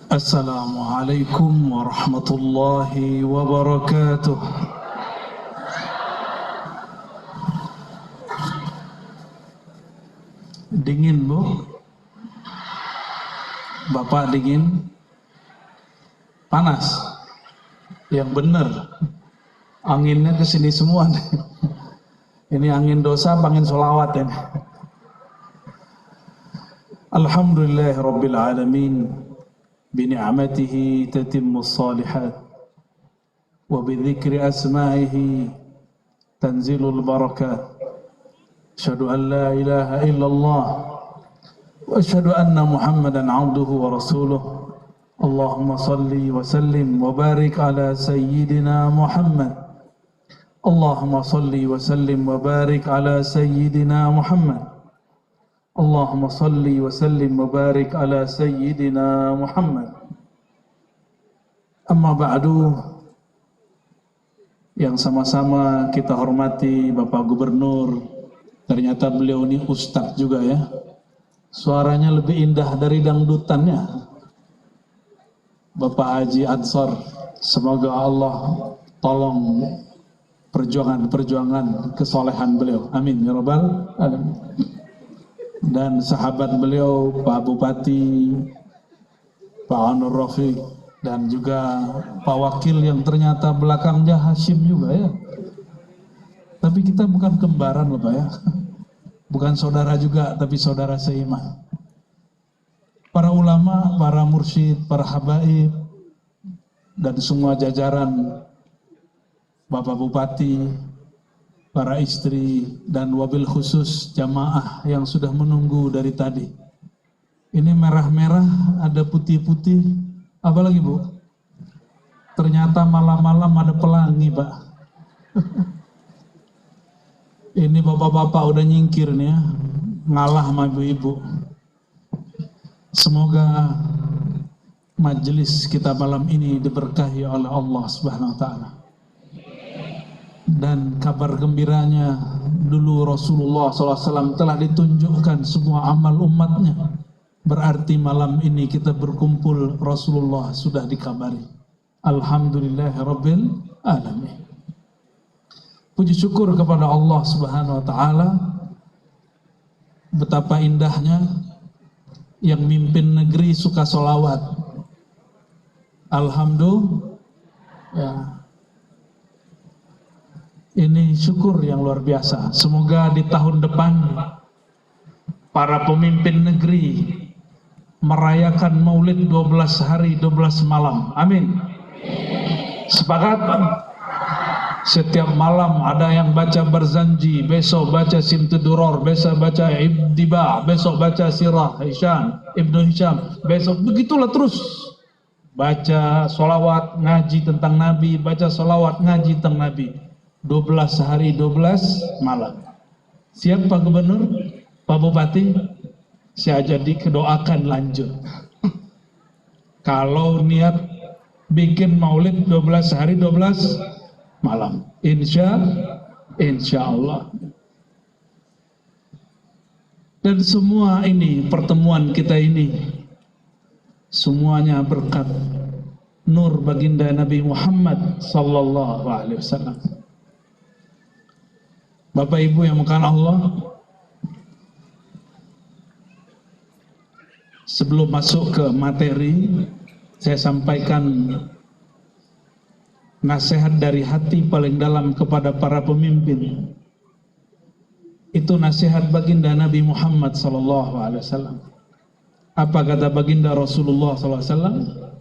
Assalamualaikum warahmatullahi wabarakatuh. Dingin, Bu? Bapak dingin? Panas? Yang benar. Anginnya ke sini semua. Ini angin dosa, angin sholawat ini. Alhamdulillahirabbil alamin. بنعمته تتم الصالحات وبذكر أسمائه تنزل البركات أشهد أن لا إله إلا الله وأشهد أن محمدا عبده ورسوله اللهم صل وسلم وبارك على سيدنا محمد اللهم صل وسلم وبارك على سيدنا محمد Allahumma salli wa sallim wa barik ala sayyidina Muhammad. Amma ba'du, yang sama-sama kita hormati Bapak Gubernur. Ternyata beliau ini ustadz juga ya. Suaranya lebih indah dari dangdutannya. Bapak Haji Ansor, semoga Allah tolong perjuangan kesolehan beliau. Amin ya rabbal alamin. Dan sahabat beliau Pak Bupati, Pak Anur Rafiq, dan juga Pak Wakil yang ternyata belakangnya Hashim juga ya. Tapi kita bukan kembaran loh Pak ya, bukan saudara juga, tapi saudara seiman. Para ulama, para mursyid, para habaib, dan semua jajaran Bapak Bupati, para istri, dan wabil khusus jamaah yang sudah menunggu dari tadi. Ini merah-merah, ada putih-putih, apa lagi Bu? Ternyata malam-malam ada pelangi Pak. Ini bapak-bapak udah nyingkir nih ya, ngalah sama ibu-ibu. Semoga majelis kita malam ini diberkahi oleh Allah Subhanahu wa Ta'ala. Dan kabar gembiranya, dulu Rasulullah SAW telah ditunjukkan semua amal umatnya. Berarti malam ini kita berkumpul, Rasulullah sudah dikabari. Alhamdulillahirabbil alamin. Puji syukur kepada Allah Subhanahu wa Ta'ala. Betapa indahnya yang mimpin negeri suka sholawat. Alhamdulillah ya. Ini syukur yang luar biasa. Semoga di tahun depan para pemimpin negeri merayakan maulid 12 hari 12 malam. Amin. Sepakat? Setiap malam ada yang baca Barzanji, besok baca Simtuduror, besok baca Ibtiba, besok baca Sirah Hisham, Ibnu Hisham, besok begitulah terus. Baca sholawat, ngaji tentang Nabi, baca sholawat, ngaji tentang Nabi. 12 hari 12 malam. Siap Pak Gubernur, Pak Bupati? Saya jadi kedoakan lanjut. Kalau niat bikin maulid 12 hari 12 malam, insya Allah. Dan semua ini, pertemuan kita ini, semuanya berkat nur baginda Nabi Muhammad sallallahu alaihi wasallam. Bapak Ibu yang mengasihi Allah, sebelum masuk ke materi, saya sampaikan nasihat dari hati paling dalam kepada para pemimpin. Itu nasihat baginda Nabi Muhammad SAW. Apa kata baginda Rasulullah SAW?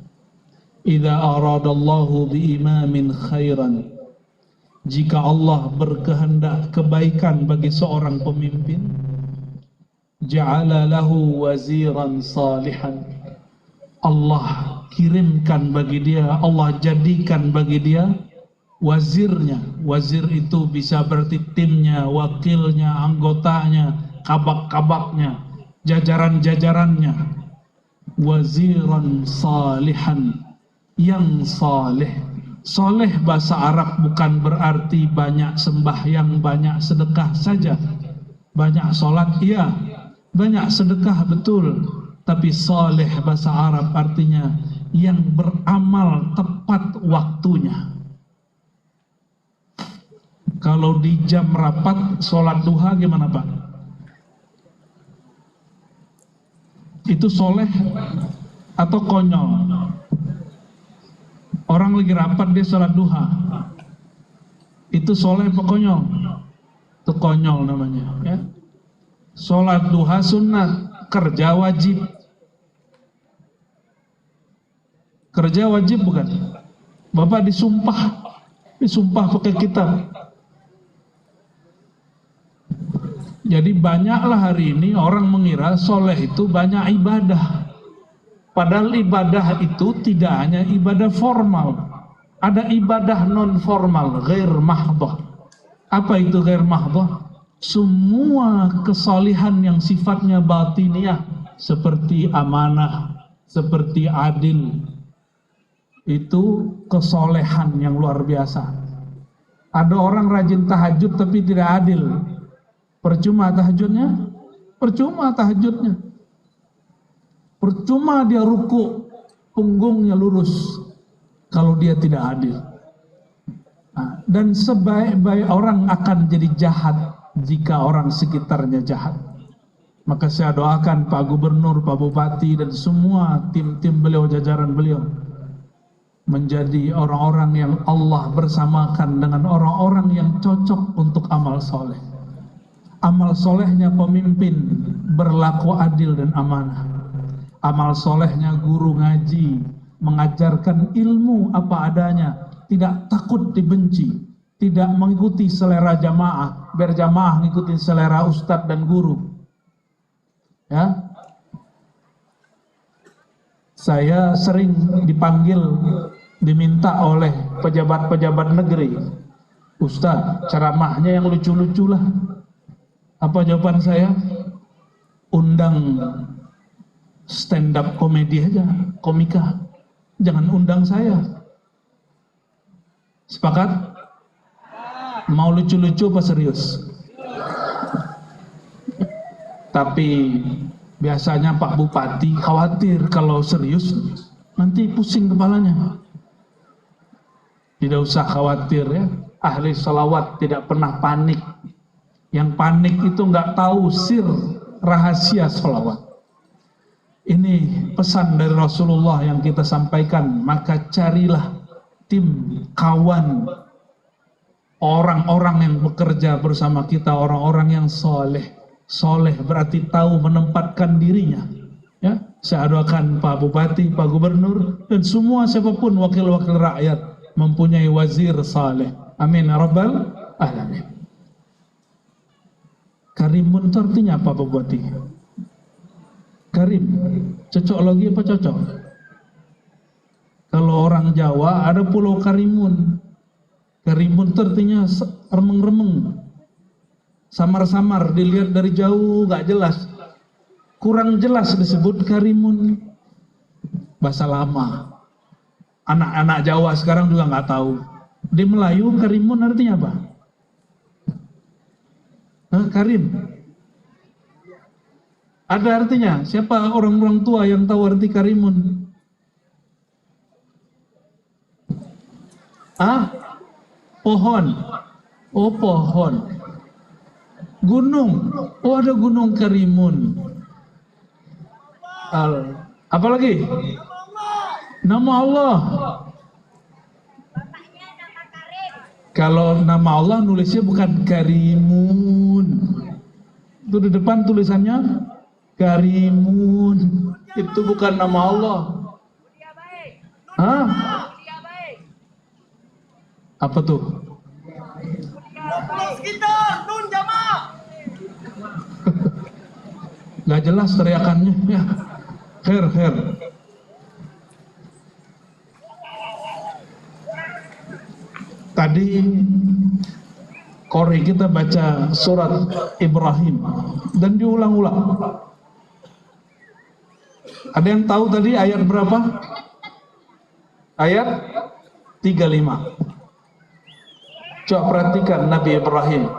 Idza aradallahu biimamin khairan, jika Allah berkehendak kebaikan bagi seorang pemimpin, ja'ala lahu waziran salihan, Allah kirimkan bagi dia, Allah jadikan bagi dia wazirnya. Wazir itu bisa berarti timnya, wakilnya, anggotanya, kabak-kabaknya, jajaran-jajarannya. Waziran salihan, yang saleh. Soleh bahasa Arab bukan berarti banyak sembahyang, banyak sedekah saja. Banyak sholat, iya. Banyak sedekah, betul. Tapi soleh bahasa Arab artinya yang beramal tepat waktunya. Kalau di jam rapat sholat duha gimana Pak? Itu soleh atau konyol? Orang lagi rapat dia sholat duha, itu soleh apa konyol? Itu konyol namanya ya. Sholat duha sunnah, kerja wajib. Kerja wajib bukan? Bapak disumpah pakai kitab. Jadi banyaklah hari ini orang mengira soleh itu banyak ibadah. Padahal ibadah itu tidak hanya ibadah formal. Ada ibadah non formal, ghair mahdhah. Apa itu ghair mahdhah? Semua kesalihan yang sifatnya batiniah, seperti amanah, seperti adil, itu kesolehan yang luar biasa. Ada orang rajin tahajud tapi tidak adil. Percuma tahajudnya? Percuma tahajudnya. Percuma dia ruku, punggungnya lurus kalau dia tidak adil. Nah, dan sebaik-baik orang akan jadi jahat jika orang sekitarnya jahat. Maka saya doakan Pak Gubernur, Pak Bupati dan semua tim-tim beliau, jajaran beliau menjadi orang-orang yang Allah bersamakan dengan orang-orang yang cocok untuk amal soleh. Amal solehnya pemimpin berlaku adil dan amanah. Amal solehnya guru ngaji, mengajarkan ilmu apa adanya, tidak takut dibenci, tidak mengikuti selera jamaah, biar jamaah mengikuti selera ustadz dan guru. Ya, saya sering diminta oleh pejabat-pejabat negeri, Ustadz ceramahnya yang lucu-lucu lah. Apa jawaban saya? Undang stand up komedi aja, komika. Jangan undang saya. Sepakat? Mau lucu-lucu apa serius? Tapi biasanya Pak Bupati khawatir kalau serius nanti pusing kepalanya. Tidak usah khawatir ya. Ahli salawat tidak pernah panik. Yang panik itu nggak tahu sir rahasia salawat. Ini pesan dari Rasulullah yang kita sampaikan. Maka carilah tim, kawan, orang-orang yang bekerja bersama kita, orang-orang yang soleh. Soleh berarti tahu menempatkan dirinya. Ya, saya doakan Pak Bupati, Pak Gubernur, dan semua siapapun wakil-wakil rakyat mempunyai wazir saleh. Amin ya rabbal alamin. Karimun itu artinya apa Pak Bupati? Karim, cocok lagi apa cocok? Kalau orang Jawa ada pulau Karimun. Karimun itu artinya remeng-remeng, samar-samar, dilihat dari jauh gak jelas, kurang jelas disebut Karimun. Bahasa lama. Anak-anak Jawa sekarang juga nggak tahu. Di Melayu Karimun artinya apa? Karim. Ada artinya. Siapa orang-orang tua yang tahu arti Karimun? Pohon. Oh, pohon. Gunung. Oh, ada gunung Karimun. Apa lagi? Nama Allah. Kalau nama Allah nulisnya bukan Karimun. Itu di depan tulisannya Karimun. Itu bukan nama Allah. Hah? Apa tuh? Gak jelas teriakannya ya. Khair. Tadi Qori kita baca surat Ibrahim dan diulang-ulang. Ada yang tahu tadi ayat berapa? Ayat 35. Coba perhatikan Nabi Ibrahim.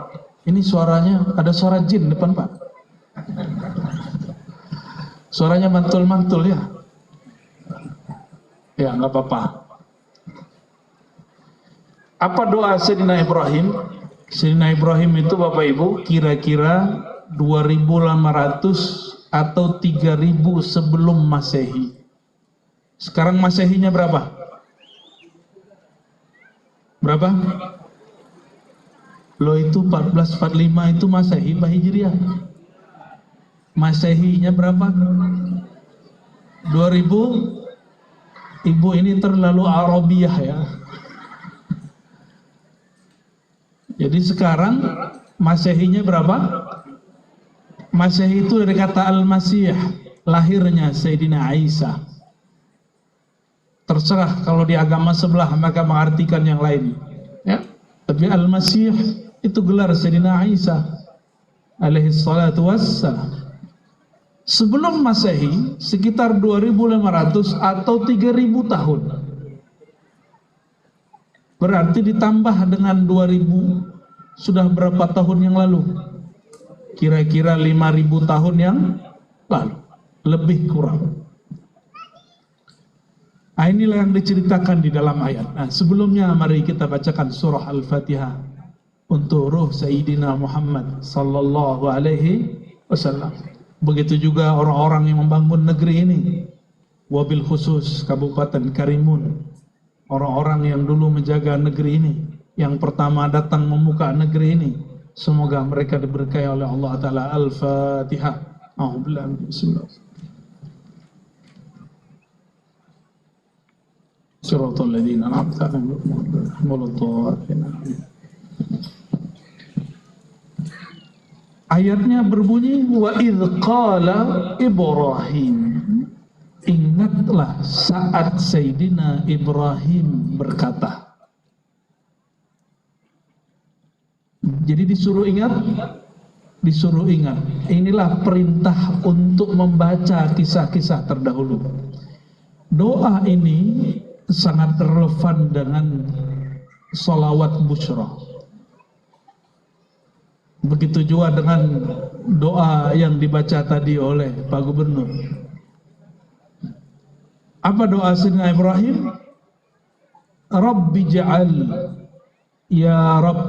Ini suaranya, ada suara jin depan Pak. Suaranya mantul-mantul ya. Ya, nggak apa-apa. Apa doa Sayyidina Ibrahim? Sayyidina Ibrahim itu Bapak Ibu kira-kira 2500 atau 3000 sebelum Masehi. Sekarang Masehinya berapa? Berapa? Lo itu 1445 itu Masehi apa Hijriah? Masehinya berapa? 2000. Ibu ini terlalu Arabiah ya. Jadi sekarang Masehinya berapa? Masehi itu dari kata Al-Masih, lahirnya Sayyidina Isa. Terserah kalau di agama sebelah maka mengartikan yang lain. Ya. Tapi Al-Masih itu gelar Sayyidina Isa alaihi salatu wassalam. Sebelum Masehi sekitar 2500 atau 3000 tahun. Berarti ditambah dengan 2000 sudah berapa tahun yang lalu? Kira-kira 5000 tahun yang lalu, lebih kurang. Nah, inilah yang diceritakan di dalam ayat. Nah, sebelumnya mari kita bacakan surah Al-Fatihah untuk ruh Sayyidina Muhammad sallallahu alaihi wasallam. Begitu juga orang-orang yang membangun negeri ini, wabil khusus Kabupaten Karimun, orang-orang yang dulu menjaga negeri ini, yang pertama datang membuka negeri ini, semoga mereka diberkahi oleh Allah Ta'ala. Al-Fatihah. Bismillah. Siratal ladzina an'amta alaihim ghairil. Ayatnya berbunyi wa idz qala Ibrahim. Ingatlah saat Sayyidina Ibrahim berkata. Jadi disuruh ingat, disuruh ingat. Inilah perintah untuk membaca kisah-kisah terdahulu. Doa ini sangat relevan dengan sholawat busyra. Begitu juga dengan doa yang dibaca tadi oleh Pak Gubernur. Apa doa Sayyidina Ibrahim? Rabbi ja'al, ya Rabb.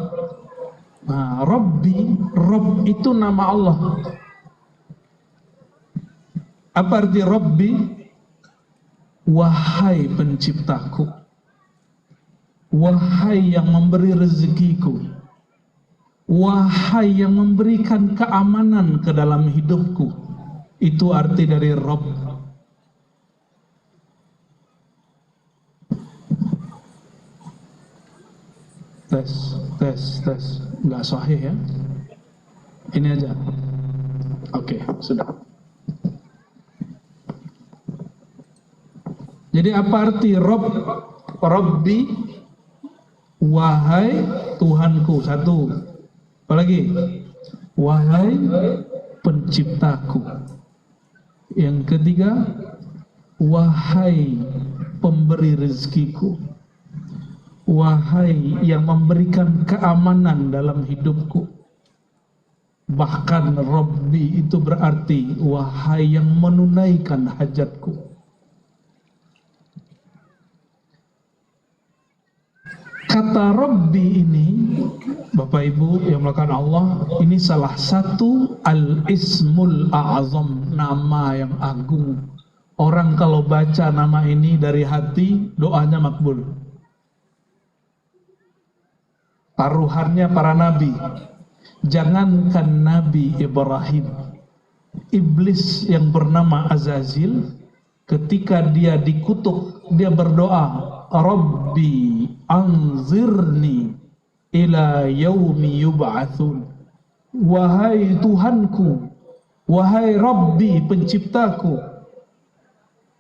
Nah, Rabbi, Rabb itu nama Allah. Apa arti Rabbi? Wahai penciptaku, wahai yang memberi rezekiku, wahai yang memberikan keamanan ke dalam hidupku. Itu arti dari Rabb. Tes. Nggak sahih ya. Ini aja. Oke, sudah. Jadi apa arti Rabb? Rabbi, wahai Tuhanku. Satu. Apalagi? Wahai penciptaku. Yang ketiga, wahai pemberi rezekiku. Wahai yang memberikan keamanan dalam hidupku. Bahkan Rabbi itu berarti wahai yang menunaikan hajatku. Kata Rabbi ini, Bapak Ibu yang melakukan Allah, ini salah satu al-ismul a'azam, nama yang agung. Orang kalau baca nama ini dari hati, doanya makbul. Taruhannya para nabi. Jangankan Nabi Ibrahim, iblis yang bernama Azazil, ketika dia dikutuk, dia berdoa, Rabbi anzirni ila yaumi yub'atsun. Wahai Tuhanku, wahai Rabbi penciptaku,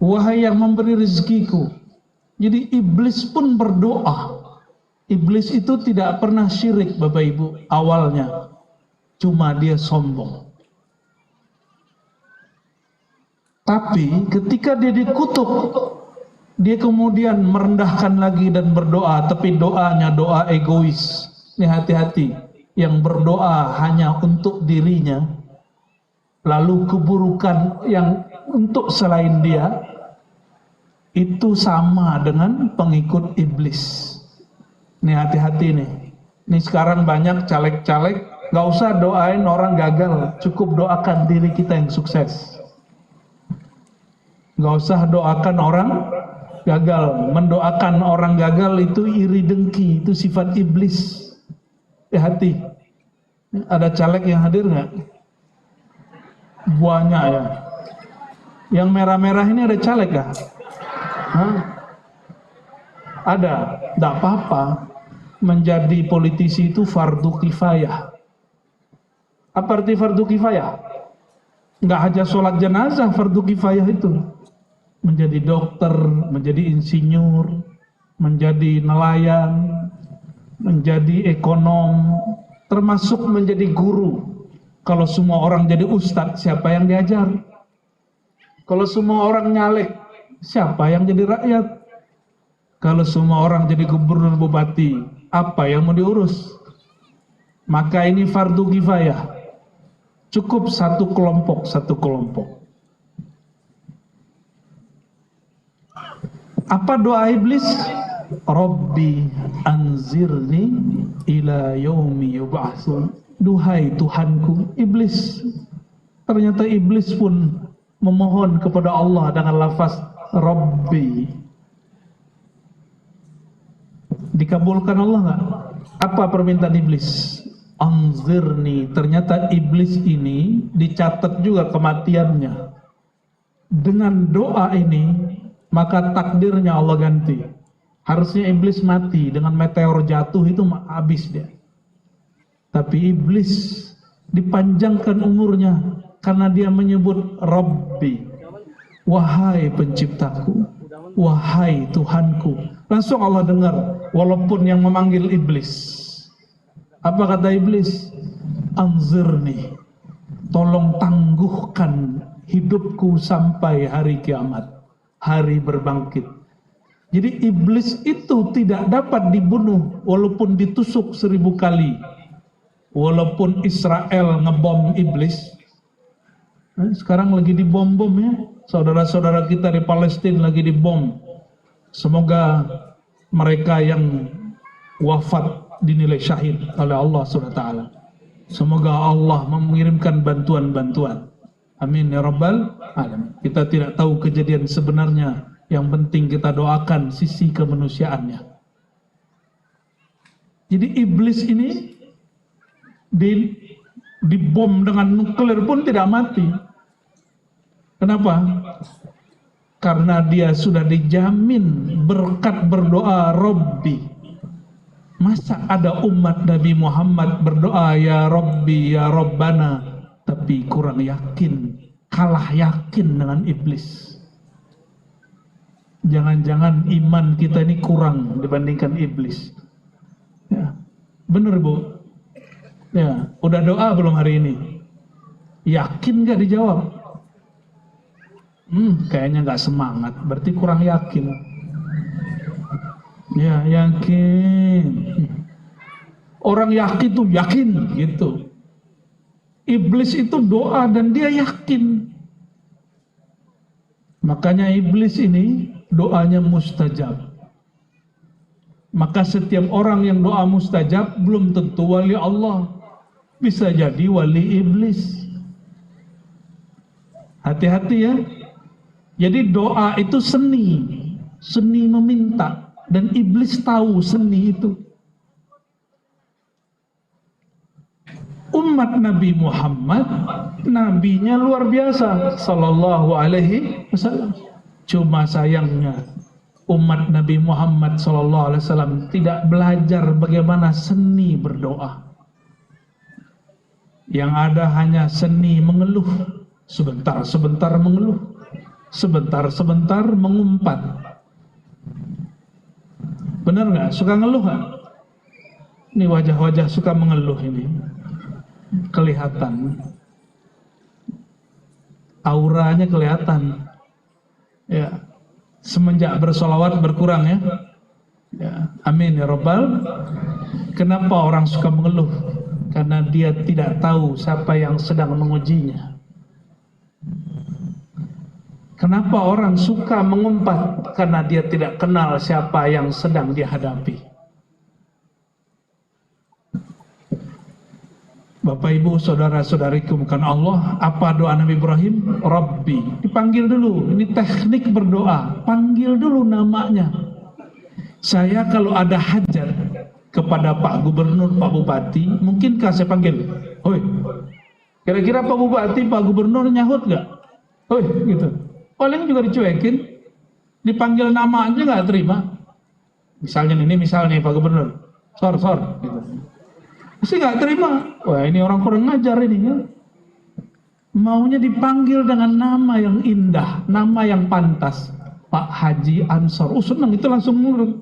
wahai yang memberi rezekiku. Jadi iblis pun berdoa. Iblis itu tidak pernah syirik Bapak Ibu awalnya, cuma dia sombong. Tapi ketika dia dikutuk, dia kemudian merendahkan lagi dan berdoa, tapi doanya doa egois. Ini hati-hati, yang berdoa hanya untuk dirinya, lalu keburukan yang untuk selain dia, itu sama dengan pengikut iblis. Nih hati-hati nih. Nih sekarang banyak caleg-caleg, gak usah doain orang gagal, cukup doakan diri kita yang sukses. Gak usah doakan orang gagal. Mendoakan orang gagal itu iri dengki, itu sifat iblis. Hati. Ada caleg yang hadir nggak? Banyak ya. Yang merah-merah ini ada caleg nggak? Hah? Ada. Tidak apa-apa. Menjadi politisi itu fardu kifayah. Apa arti fardu kifayah? Nggak hanya sholat jenazah, fardu kifayah itu. Menjadi dokter, menjadi insinyur, menjadi nelayan, menjadi ekonom, termasuk menjadi guru. Kalau semua orang jadi ustadz, siapa yang diajar? Kalau semua orang nyalek, siapa yang jadi rakyat? Kalau semua orang jadi gubernur bupati, apa yang mau diurus? Maka ini fardu kifayah. Cukup satu kelompok. Apa doa iblis? Rabbi anzirni ila yaumi yub'atsun. Duhai Tuhanku. Iblis. Ternyata iblis pun memohon kepada Allah dengan lafaz Rabbi. Dikabulkan Allah nggak? Apa permintaan iblis? Anzirni. Ternyata iblis ini dicatat juga kematiannya. Dengan doa ini maka takdirnya Allah ganti. Harusnya iblis mati, dengan meteor jatuh itu habis dia. Tapi iblis dipanjangkan umurnya karena dia menyebut Rabbi, wahai penciptaku, wahai Tuhanku. Langsung Allah dengar, walaupun yang memanggil iblis. Apa kata iblis? Anzirni, tolong tangguhkan hidupku sampai hari kiamat, hari berbangkit. Jadi iblis itu tidak dapat dibunuh walaupun ditusuk 1000 kali. Walaupun Israel ngebom iblis. Sekarang lagi dibom-bom ya. Saudara-saudara kita di Palestina lagi dibom. Semoga mereka yang wafat dinilai syahid oleh Allah SWT. Semoga Allah mengirimkan bantuan-bantuan. Amin ya rabbal alamin. Kita tidak tahu kejadian sebenarnya. Yang penting kita doakan sisi kemanusiaannya. Jadi iblis ini dibom dengan nuklir pun tidak mati. Kenapa? Karena dia sudah dijamin berkat berdoa Rabbi. Masa ada umat Nabi Muhammad berdoa ya Rabbi ya Rabbana, tapi kurang yakin, kalah yakin dengan iblis. Jangan-jangan iman kita ini kurang dibandingkan iblis. Ya, bener Bu. Ya, udah doa belum hari ini? Yakin gak dijawab? Kayaknya gak semangat, berarti kurang yakin. Ya, yakin. Orang yakin tuh yakin gitu. Iblis itu doa dan dia yakin. Makanya iblis ini doanya mustajab. Maka setiap orang yang doa mustajab belum tentu wali Allah. Bisa jadi wali iblis. Hati-hati ya. Jadi doa itu seni. Seni meminta. Dan iblis tahu seni itu. Umat Nabi Muhammad, nabinya luar biasa, sallallahu alaihi wasallam. Cuma sayangnya umat Nabi Muhammad sallallahu alaihi wasallam tidak belajar bagaimana seni berdoa. Yang ada hanya seni mengeluh, sebentar-sebentar mengeluh, sebentar-sebentar mengumpat. Benar nggak? Suka ngeluh nggak? Ini wajah-wajah suka mengeluh ini. Kelihatan, auranya kelihatan. Ya, semenjak bersolawat berkurang ya. Ya, amin ya robbal. Kenapa orang suka mengeluh? Karena dia tidak tahu siapa yang sedang mengujinya. Kenapa orang suka mengumpat? Karena dia tidak kenal siapa yang sedang dihadapi. Bapak Ibu, saudara-saudariku bukan Allah, apa doa Nabi Ibrahim? Rabbi. Dipanggil dulu, ini teknik berdoa. Panggil dulu namanya. Saya kalau ada hajat kepada Pak Gubernur, Pak Bupati, mungkinkah saya panggil? Hoi, kira-kira Pak Bupati, Pak Gubernur nyahut gak? Hoi, gitu. Paling juga dicuekin, dipanggil nama aja gak terima. Misalnya Pak Gubernur, sor, gitu. Pasti nggak terima. Wah, ini orang kurang ngajar ini ya. Maunya dipanggil dengan nama yang indah, nama yang pantas. Pak Haji Ansor. Senang itu langsung nurut.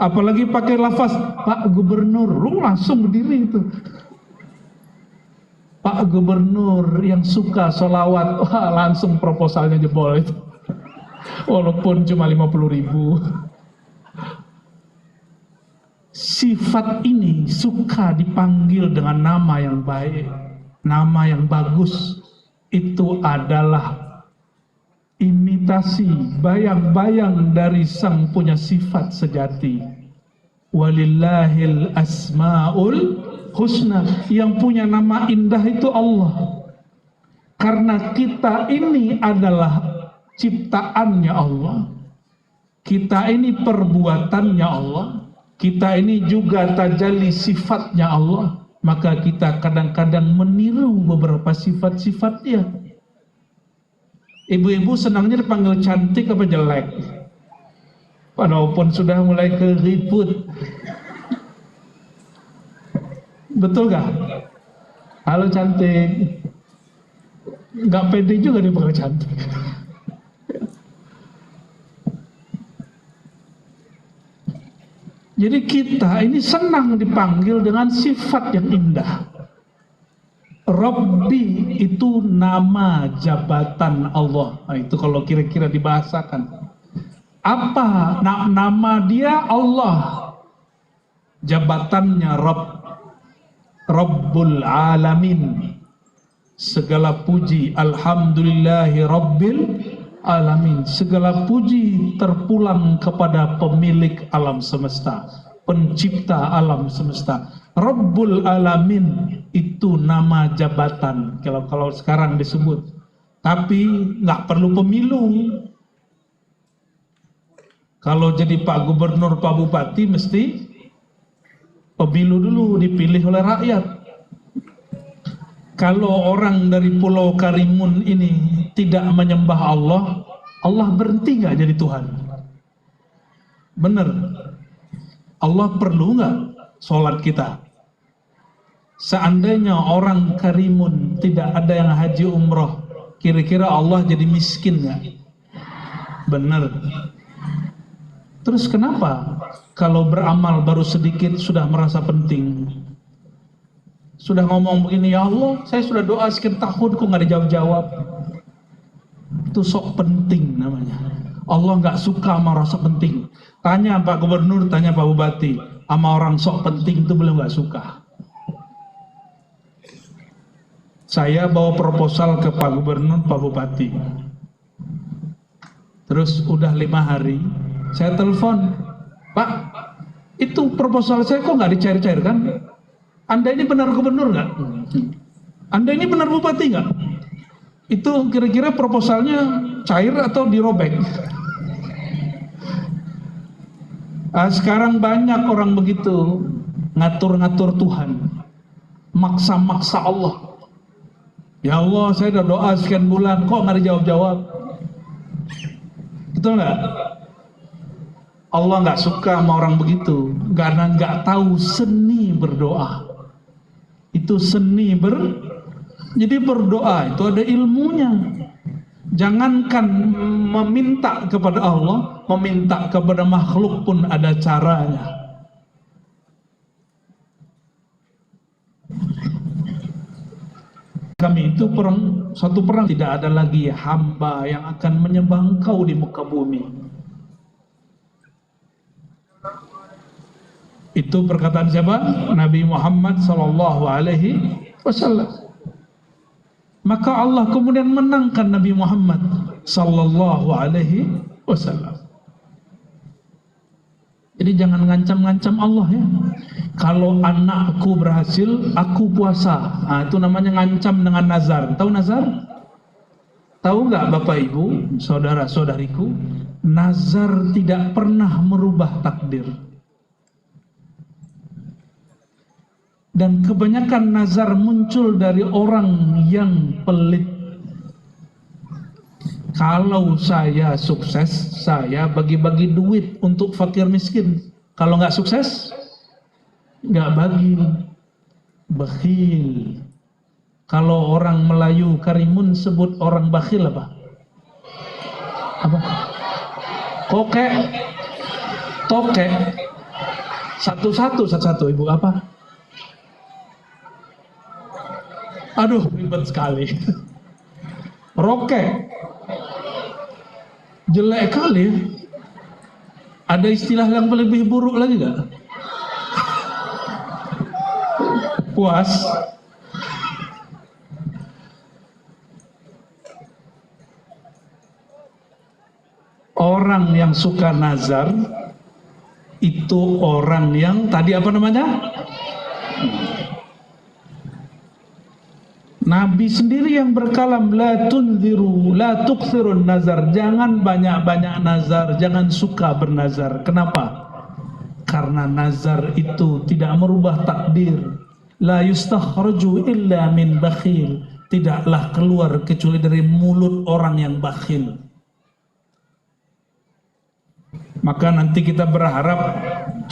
Apalagi pakai lafaz Pak Gubernur, lu langsung berdiri itu. Pak Gubernur yang suka sholawat, wah, langsung proposalnya jebol itu. Walaupun cuma 50.000. Sifat ini suka dipanggil dengan nama yang baik, nama yang bagus. Itu adalah imitasi, bayang-bayang dari sang punya sifat sejati. Walillahil asmaul husna, yang punya nama indah itu Allah. Karena kita ini adalah ciptaannya Allah, kita ini perbuatannya Allah, kita ini juga tajalli sifatnya Allah, maka kita kadang-kadang meniru beberapa sifat-sifat dia. Ibu-ibu senangnya dipanggil cantik apa jelek? Walaupun sudah mulai keriput. Betul gak? Halo cantik. Gak pede juga dipanggil cantik. Jadi kita ini senang dipanggil dengan sifat yang indah. Rabbi itu nama jabatan Allah. Nah, itu kalau kira-kira dibahasakan. Apa nama dia? Allah. Jabatannya Rabb. Rabbul Alamin. Segala puji, alhamdulillahi Rabbil Alamin. Segala puji terpulang kepada pemilik alam semesta, pencipta alam semesta. Rabbul Alamin itu nama jabatan kalau sekarang disebut. Tapi nggak perlu pemilu. Kalau jadi Pak Gubernur, Pak Bupati mesti pemilu dulu, dipilih oleh rakyat. Kalau orang dari Pulau Karimun ini tidak menyembah Allah, Allah berhenti nggak jadi Tuhan? Bener. Allah perlu nggak sholat kita? Seandainya orang Karimun tidak ada yang haji umroh, kira-kira Allah jadi miskin nggak? Bener. Terus kenapa kalau beramal baru sedikit sudah merasa penting? Sudah ngomong begini, ya Allah, saya sudah doa sekian tahun kok nggak dijawab-jawab. Itu sok penting namanya. Allah nggak suka sama rasa penting. Tanya Pak Gubernur, tanya Pak Bupati, sama orang sok penting itu belum nggak suka. Saya bawa proposal ke Pak Gubernur, Pak Bupati. Terus udah 5 hari, saya telepon, Pak, itu proposal saya kok nggak dicair-cairkan? Anda ini benar gubernur nggak? Anda ini benar bupati nggak? Itu kira-kira proposalnya cair atau dirobek? Sekarang banyak orang begitu, ngatur-ngatur Tuhan, maksa-maksa Allah. Ya Allah, saya udah doa sekian bulan, kok nggak dijawab-jawab? Betul nggak? Allah nggak suka sama orang begitu, karena nggak tahu seni berdoa. Itu seni jadi berdoa itu ada ilmunya. Jangankan meminta kepada Allah, meminta kepada makhluk pun ada caranya. Kami itu suatu perang tidak ada lagi hamba yang akan menyembah Engkau di muka bumi. Itu perkataan siapa? Nabi Muhammad sallallahu alaihi wasallam. Maka Allah kemudian menangkan Nabi Muhammad sallallahu alaihi wasallam. Jadi jangan ngancam-ngancam Allah ya. Kalau anakku berhasil, aku puasa. Nah, itu namanya ngancam dengan nazar. Tahu nazar? Tahu nggak Bapak Ibu, saudara-saudariku, nazar tidak pernah merubah takdir. Dan kebanyakan nazar muncul dari orang yang pelit. Kalau saya sukses, saya bagi-bagi duit untuk fakir miskin. Kalau nggak sukses, nggak bagi. Bakhil. Kalau orang Melayu Karimun sebut orang bakhil apa? Apa? Kokek. Tokek. Satu-satu Ibu apa? Aduh, ribet sekali. Rokek. Jelek kali. Ada istilah yang lebih buruk lagi gak? Puas. Orang yang suka nazar itu orang yang tadi apa namanya? Nabi sendiri yang berkalam, la tunziru, la tukthirun nazar, jangan banyak-banyak nazar, jangan suka bernazar. Kenapa? Karena nazar itu tidak merubah takdir. La yustakhraju illa min bakhil, tidaklah keluar kecuali dari mulut orang yang bakhil. Maka nanti kita berharap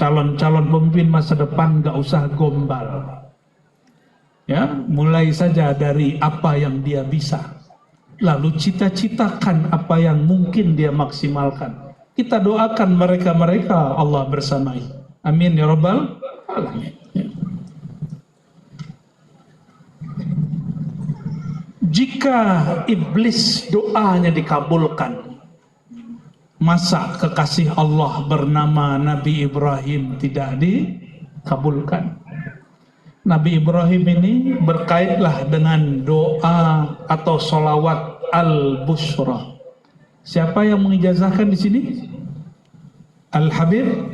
calon-calon pemimpin masa depan gak usah gombal. Ya, mulai saja dari apa yang dia bisa, lalu cita-citakan apa yang mungkin dia maksimalkan. Kita doakan mereka-mereka Allah bersamai. Amin ya rabbal alamin. Ya. Jika iblis doanya dikabulkan, masa kekasih Allah bernama Nabi Ibrahim tidak dikabulkan? Nabi Ibrahim ini berkaitlah dengan doa atau solawat al-bushra. Siapa yang mengijazahkan di sini? Al-Habib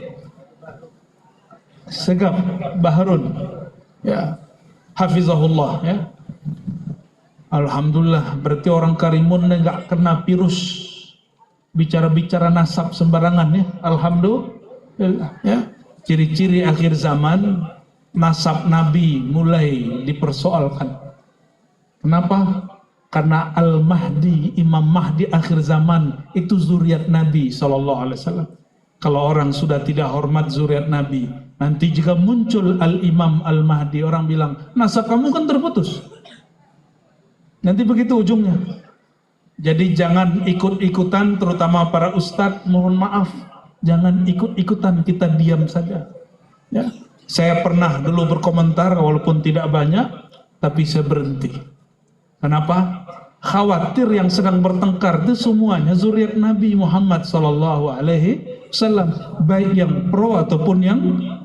Segaf Baharun, ya, hafizahullah, ya. Alhamdulillah, berarti orang Karimun nggak kena virus bicara-bicara nasab sembarangan ya. Alhamdulillah, ya. Ciri-ciri akhir zaman, nasab Nabi mulai dipersoalkan. Kenapa? Karena Al-Mahdi, Imam Mahdi akhir zaman itu zuriat Nabi SAW. Kalau orang sudah tidak hormat zuriat Nabi, nanti jika muncul Al-Imam Al-Mahdi, orang bilang, nasab kamu kan terputus. Nanti begitu ujungnya. Jadi jangan ikut-ikutan, terutama para ustadz, mohon maaf, jangan ikut-ikutan, kita diam saja. Ya. Saya pernah dulu berkomentar, walaupun tidak banyak, tapi saya berhenti. Kenapa? Khawatir yang sedang bertengkar itu semuanya zuriat Nabi Muhammad SAW, baik yang pro ataupun yang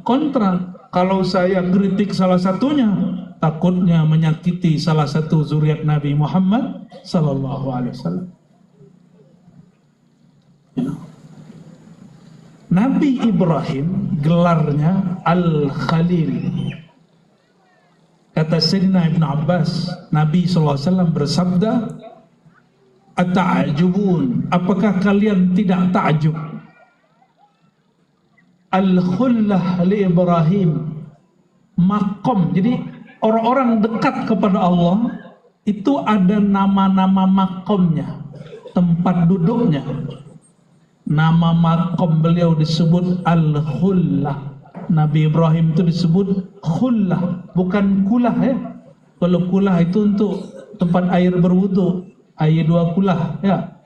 kontra. Kalau saya kritik salah satunya, takutnya menyakiti salah satu zuriat Nabi Muhammad SAW. Nabi Ibrahim gelarnya Al-Khalil. Kata Sayyidina Ibn Abbas, Nabi SAW bersabda, "Ata'ajubun, apakah kalian tidak ta'jub? Al-khullah li Ibrahim, makom." Jadi orang-orang dekat kepada Allah itu ada nama-nama makomnya, tempat duduknya. Nama makom beliau disebut Al-Khullah. Nabi Ibrahim itu disebut khullah, bukan kulah ya. Kalau kulah itu untuk tempat air berwudu, air dua kulah ya.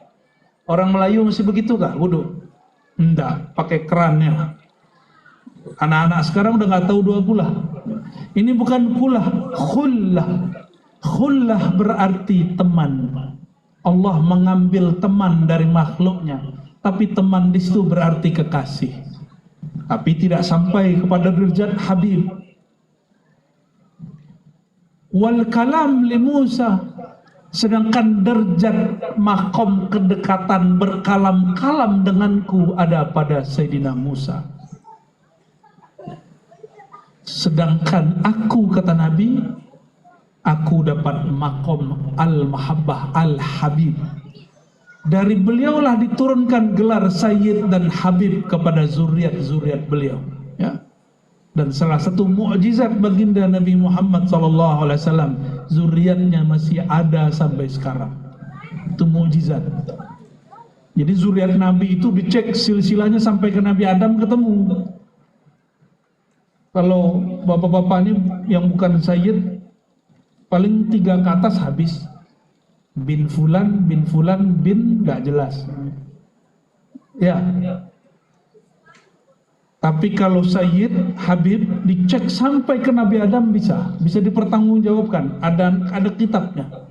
Orang Melayu masih begitu kah wudu? Enggak, pakai kerannya. Anak-anak sekarang udah nggak tahu dua kulah. Ini bukan kulah, khullah. Khullah berarti teman. Allah mengambil teman dari makhluknya. Tapi teman di situ berarti kekasih. Tapi tidak sampai kepada derajat Habib. Wal kalam li Musa, Sedangkan derajat makom kedekatan berkalam-kalam denganku ada pada Sayyidina Musa. Sedangkan aku, kata Nabi, aku dapat makom al-mahabbah al-habib. Dari beliaulah diturunkan gelar Sayyid dan Habib kepada zuriat-zuriat beliau. Ya. Dan salah satu mukjizat baginda Nabi Muhammad SAW, zuriatnya masih ada sampai sekarang. Itu mukjizat. Jadi zuriat Nabi itu dicek silsilahnya sampai ke Nabi Adam ketemu. Kalau bapak-bapak ini yang bukan Sayyid, paling 3 ke atas habis. Bin Fulan, gak jelas. Ya. Tapi kalau Sayyid, Habib, dicek sampai ke Nabi Adam bisa dipertanggungjawabkan. Ada kitabnya.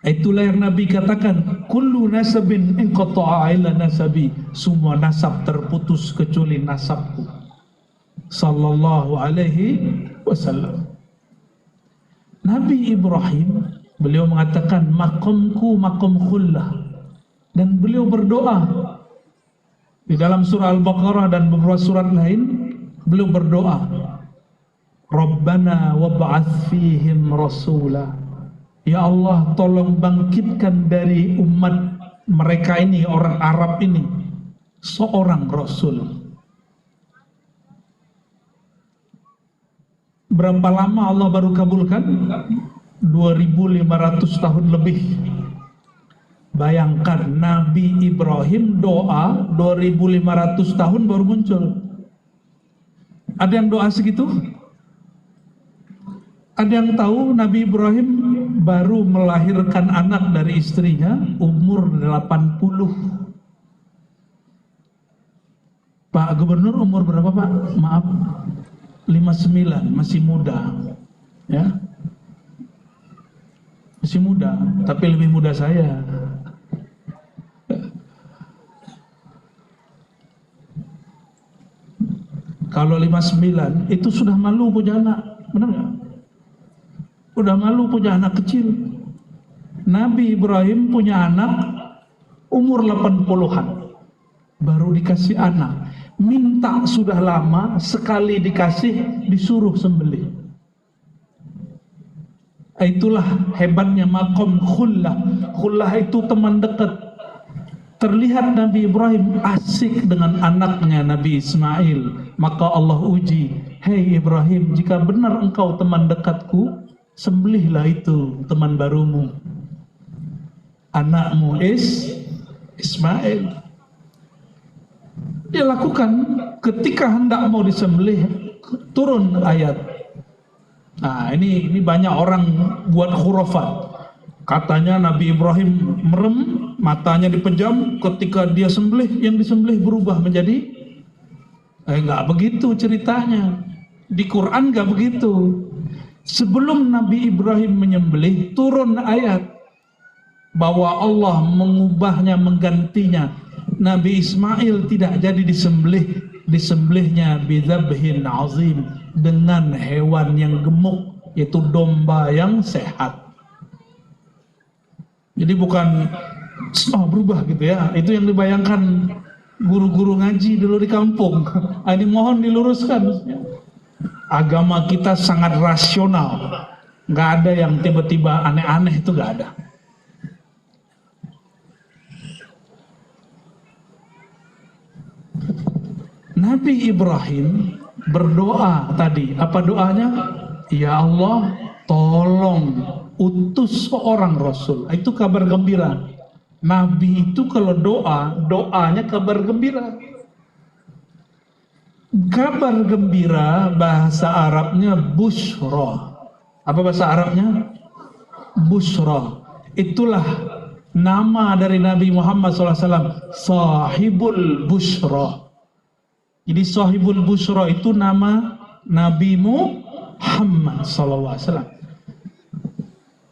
Itulah yang Nabi katakan, kullu nasabin inqata'a ila nasabi, semua nasab terputus kecuali nasabku. Sallallahu alaihi wasallam. Nabi Ibrahim, beliau mengatakan makomku makom khullah, dan beliau berdoa di dalam surah Al-Baqarah dan beberapa surat lain. Beliau berdoa, Rabbana wab'ats fihim rasula, ya Allah tolong bangkitkan dari umat mereka ini, orang Arab ini, seorang Rasul. Berapa lama Allah baru kabulkan? 2500 tahun lebih. Bayangkan Nabi Ibrahim doa 2500 tahun baru muncul. Ada yang doa segitu? Ada yang tahu Nabi Ibrahim baru melahirkan anak dari istrinya umur 80. Pak Gubernur umur berapa Pak? Maaf, 59, masih muda, ya, masih muda, tapi lebih muda saya. Kalau 59 itu sudah malu punya anak, benar nggak? Udah malu punya anak kecil. Nabi Ibrahim punya anak umur 80-an, baru dikasih anak. Minta sudah lama, sekali dikasih disuruh sembelih. Itulah hebatnya makom khullah. Khullah itu teman dekat. Terlihat Nabi Ibrahim asik dengan anaknya Nabi Ismail. Maka Allah uji, hei Ibrahim, jika benar engkau teman dekatku, sembelihlah itu teman barumu, anakmu Ismail. Dia lakukan. Ketika hendak mau disembelih, turun ayat. Nah, ini banyak orang buat khurafat. Katanya Nabi Ibrahim merem, matanya dipejam, ketika dia sembelih, yang disembelih berubah menjadi nggak begitu ceritanya. Di Quran nggak begitu. Sebelum Nabi Ibrahim menyembelih, turun ayat bahwa Allah mengubahnya, menggantinya. Nabi Ismail tidak jadi disembelih, disembelihnya bidzabhin azim, dengan hewan yang gemuk, yaitu domba yang sehat. Jadi bukan berubah gitu ya. Itu yang dibayangkan guru-guru ngaji dulu di kampung. Ini mohon diluruskan. Agama kita sangat rasional, nggak ada yang tiba-tiba aneh-aneh, itu nggak ada. Nabi Ibrahim berdoa tadi, apa doanya? Ya Allah, tolong utus seorang Rasul. Itu kabar gembira. Nabi itu kalau doanya kabar gembira. Kabar gembira bahasa Arabnya busyra. Apa bahasa Arabnya? Busyra. Itulah nama dari Nabi Muhammad SAW, Sahibul Busyra. Jadi Sahibul Busyra itu nama Nabi Muhammad SAW.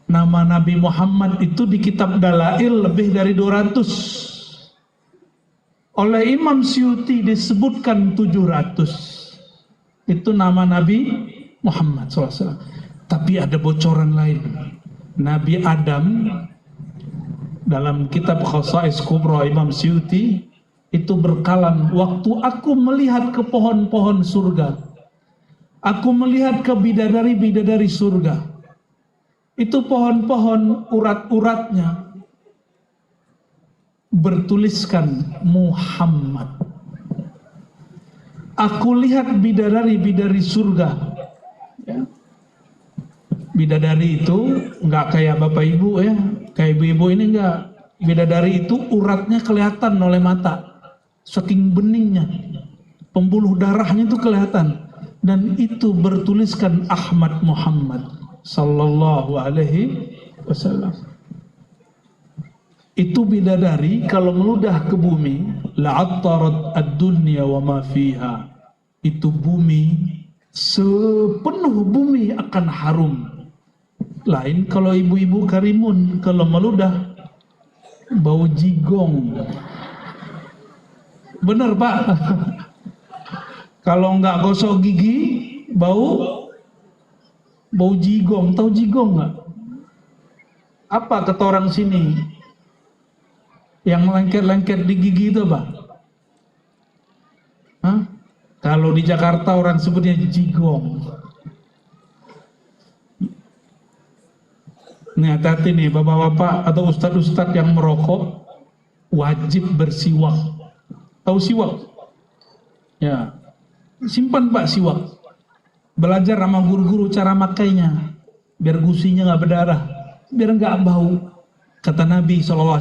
Nama Nabi Muhammad itu di kitab Dalail lebih dari 200. Oleh Imam Suyuti disebutkan 700. Itu nama Nabi Muhammad SAW. Tapi ada bocoran lain. Nabi Adam dalam kitab Khasa'is Kubra Imam Suyuti itu berkalam, waktu aku melihat ke pohon-pohon surga, aku melihat ke bidadari-bidadari surga, itu pohon-pohon urat-uratnya bertuliskan Muhammad. Aku lihat bidadari-bidadari surga, ya. Bidadari itu nggak kayak bapak ibu ya, kayak ibu-ibu ini nggak. Bidadari itu uratnya kelihatan oleh mata, saking beningnya, pembuluh darahnya itu kelihatan, dan itu bertuliskan Ahmad Muhammad Sallallahu Alaihi Wasallam. Itu bidadari kalau meludah ke bumi, la'attarat ad-dunya wa ma fiha. Itu bumi, sepenuh bumi akan harum. Lain kalau ibu-ibu Karimun, kalau meludah bau jigong. Bener Pak? Kalau nggak gosok gigi, bau jigong. Tahu jigong nggak? Apa kata orang sini? Yang lengket-lengket di gigi itu apa? Hah? Kalau di Jakarta orang sebutnya jigong. Nih hati-hati nih bapak-bapak atau ustadz-ustadz yang merokok, wajib bersiwak. Tahu siwak? Ya, simpan Pak siwak. Belajar sama guru-guru cara makainya, biar gusinya nggak berdarah, biar nggak bau. Kata Nabi SAW,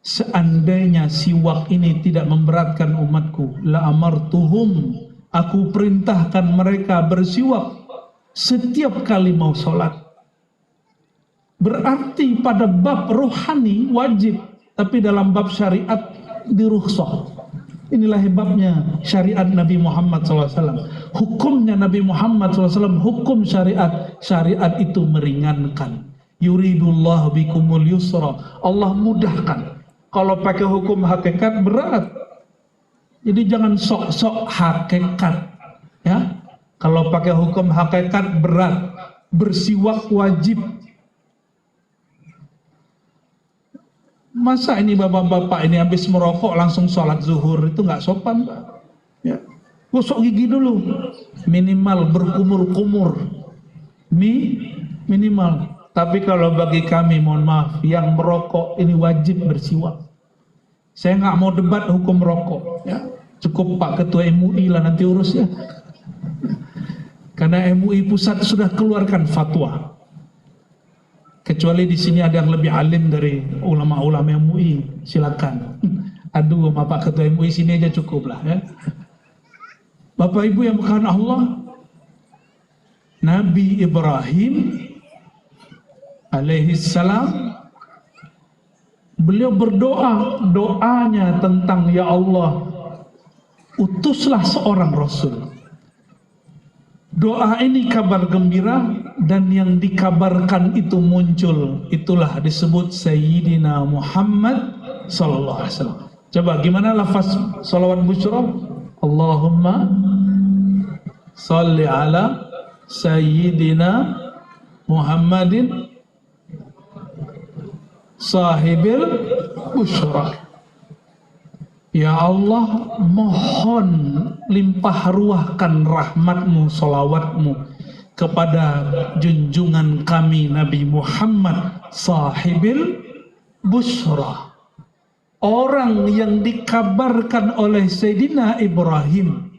seandainya siwak ini tidak memberatkan umatku, la amartuhum, aku perintahkan mereka bersiwak setiap kali mau sholat. Berarti pada bab rohani wajib, tapi dalam bab syariat dirukhsah. Inilah hebatnya syariat Nabi Muhammad SAW. Hukumnya Nabi Muhammad SAW, hukum syariat. Syariat itu meringankan. Yuridullah bikumul yusra. Allah mudahkan. Kalau pakai hukum hakikat berat. Jadi jangan sok-sok hakikat. Ya, kalau pakai hukum hakikat berat. Bersiwak wajib. Masa ini bapak-bapak ini habis merokok langsung sholat zuhur, itu nggak sopan Pak. Ya. Gosok gigi dulu, minimal berkumur-kumur, minimal. Tapi kalau bagi kami, mohon maaf, yang merokok ini wajib bersiwak. Saya nggak mau debat hukum rokok, ya. Cukup Pak Ketua MUI lah nanti urus ya. Karena MUI pusat sudah keluarkan fatwa. Kecuali di sini ada yang lebih alim dari ulama-ulama MUI, silakan. Aduh, Pak Ketua MUI sini aja cukup lah ya. Bapak Ibu yang bukan Allah, Nabi Ibrahim alaihi salam, beliau berdoa, doanya tentang ya Allah, utuslah seorang Rasul. Doa ini kabar gembira, dan yang dikabarkan itu muncul, itulah disebut Sayyidina Muhammad Sallallahu Alaihi Wasallam. Coba gimana lafaz salawat busyra? Allahumma salli ala Sayyidina Muhammadin sahibil busyra. Ya Allah, mohon limpah ruahkan rahmatmu, salawatmu kepada junjungan kami Nabi Muhammad sahibil busyra, orang yang dikabarkan oleh Sayyidina Ibrahim.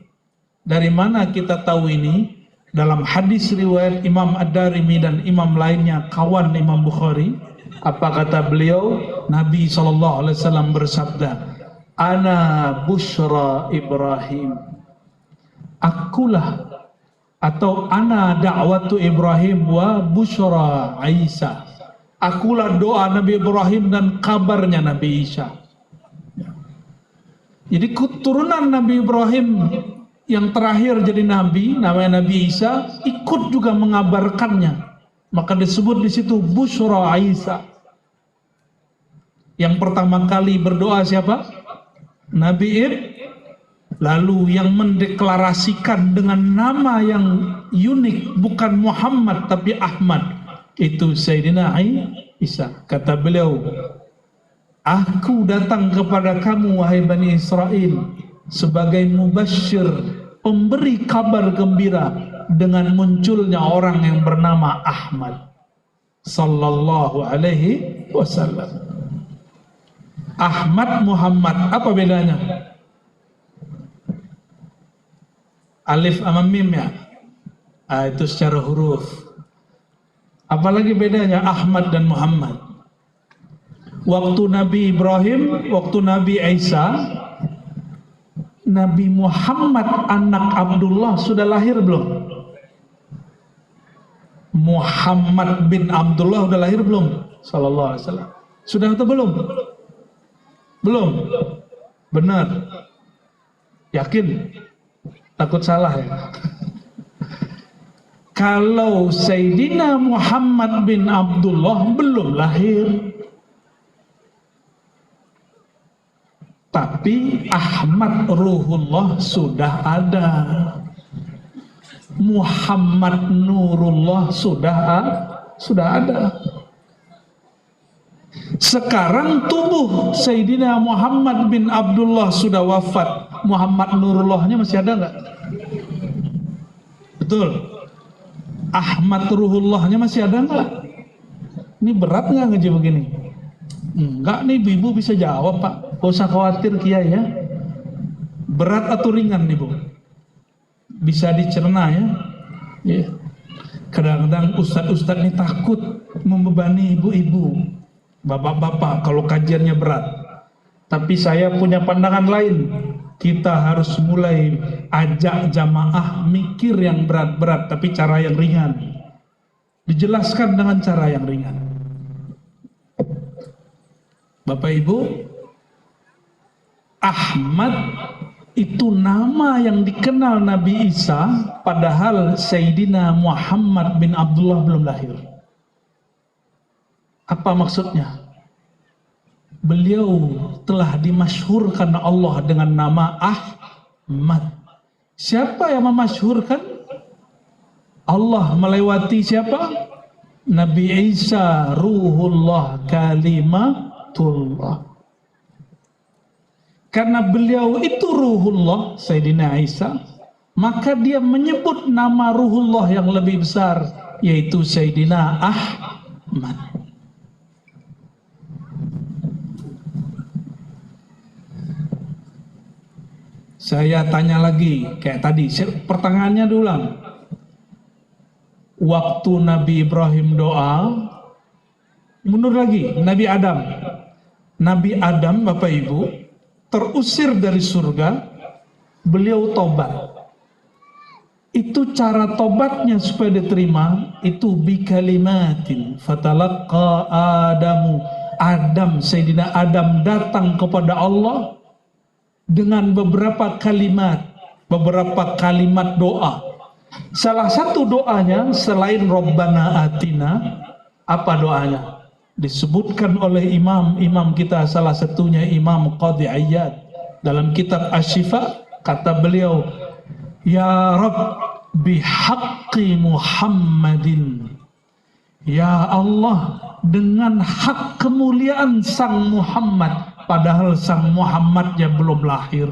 Dari mana kita tahu ini? Dalam hadis riwayat Imam Ad-Darimi dan imam lainnya, kawan Imam Bukhari. Apa kata beliau? Nabi SAW bersabda, Ana busyra Ibrahim. Akulah atau ana da'watu Ibrahim wa busyra Isa. Akulah doa Nabi Ibrahim dan kabarnya Nabi Isa. Jadi keturunan Nabi Ibrahim yang terakhir jadi nabi, namanya Nabi Isa, ikut juga mengabarkannya. Maka disebut di situ busyra Isa. Yang pertama kali berdoa siapa? Nabi Lalu yang mendeklarasikan dengan nama yang unik, bukan Muhammad tapi Ahmad, itu Sayyidina Isa. Kata beliau, aku datang kepada kamu wahai Bani Israel sebagai mubasyir, pemberi kabar gembira dengan munculnya orang yang bernama Ahmad sallallahu alaihi wasallam. Ahmad Muhammad, apa bedanya? Alif sama mim ya, itu secara huruf. Apalagi bedanya Ahmad dan Muhammad? Waktu Nabi Ibrahim, waktu Nabi Isa, Nabi Muhammad anak Abdullah sudah lahir belum? Muhammad bin Abdullah sudah lahir belum? Sallallahu alaihi wasallam. Sudah atau belum? Belum. Benar. Yakin? Takut salah ya. Kalau Sayyidina Muhammad bin Abdullah belum lahir, tapi Ahmad Ruhullah sudah ada, Muhammad Nurullah sudah ada. Sekarang tubuh Sayyidina Muhammad bin Abdullah sudah wafat, Muhammad Nurullahnya masih ada nggak? Betul. Ahmad Ruhullahnya masih ada nggak? Ini berat nggak ngaji begini? Enggak nih, ibu bisa jawab Pak, gak usah khawatir Kiai ya. Berat atau ringan nih Bu? Bisa dicerna ya. Ya. Kadang-kadang ustadz-ustadz ini takut membebani ibu-ibu, bapak-bapak kalau kajiannya berat. Tapi saya punya pandangan lain. Kita harus mulai ajak jamaah mikir yang berat-berat, tapi cara yang ringan. Dijelaskan dengan cara yang ringan. Bapak Ibu, Ahmad itu nama yang dikenal Nabi Isa, padahal Sayyidina Muhammad bin Abdullah belum lahir. Apa maksudnya? Beliau telah dimasyhurkan Allah dengan nama Ahmad. Siapa yang memasyhurkan? Allah melewati siapa? Nabi Isa Ruhullah Kalimatullah. Karena beliau itu Ruhullah, Sayyidina Isa, maka dia menyebut nama Ruhullah yang lebih besar, yaitu Sayyidina Ahmad. Saya tanya lagi, kayak tadi, pertanyaannya diulang. Waktu Nabi Ibrahim doa, mundur lagi, Nabi Adam. Nabi Adam, Bapak Ibu, terusir dari surga, beliau tobat. Itu cara tobatnya supaya diterima, itu bikalimatin fatalaqqa Adamu. Sayyidina Adam datang kepada Allah dengan beberapa kalimat doa. Salah satu doanya selain Rabbana Atina, apa doanya? Disebutkan oleh imam kita, salah satunya Imam Qadhi Iyad dalam kitab Asy-Syifa, kata beliau, ya Rabb bihaqqi Muhammadin, ya Allah dengan hak kemuliaan sang Muhammad, padahal sang Muhammadnya belum lahir.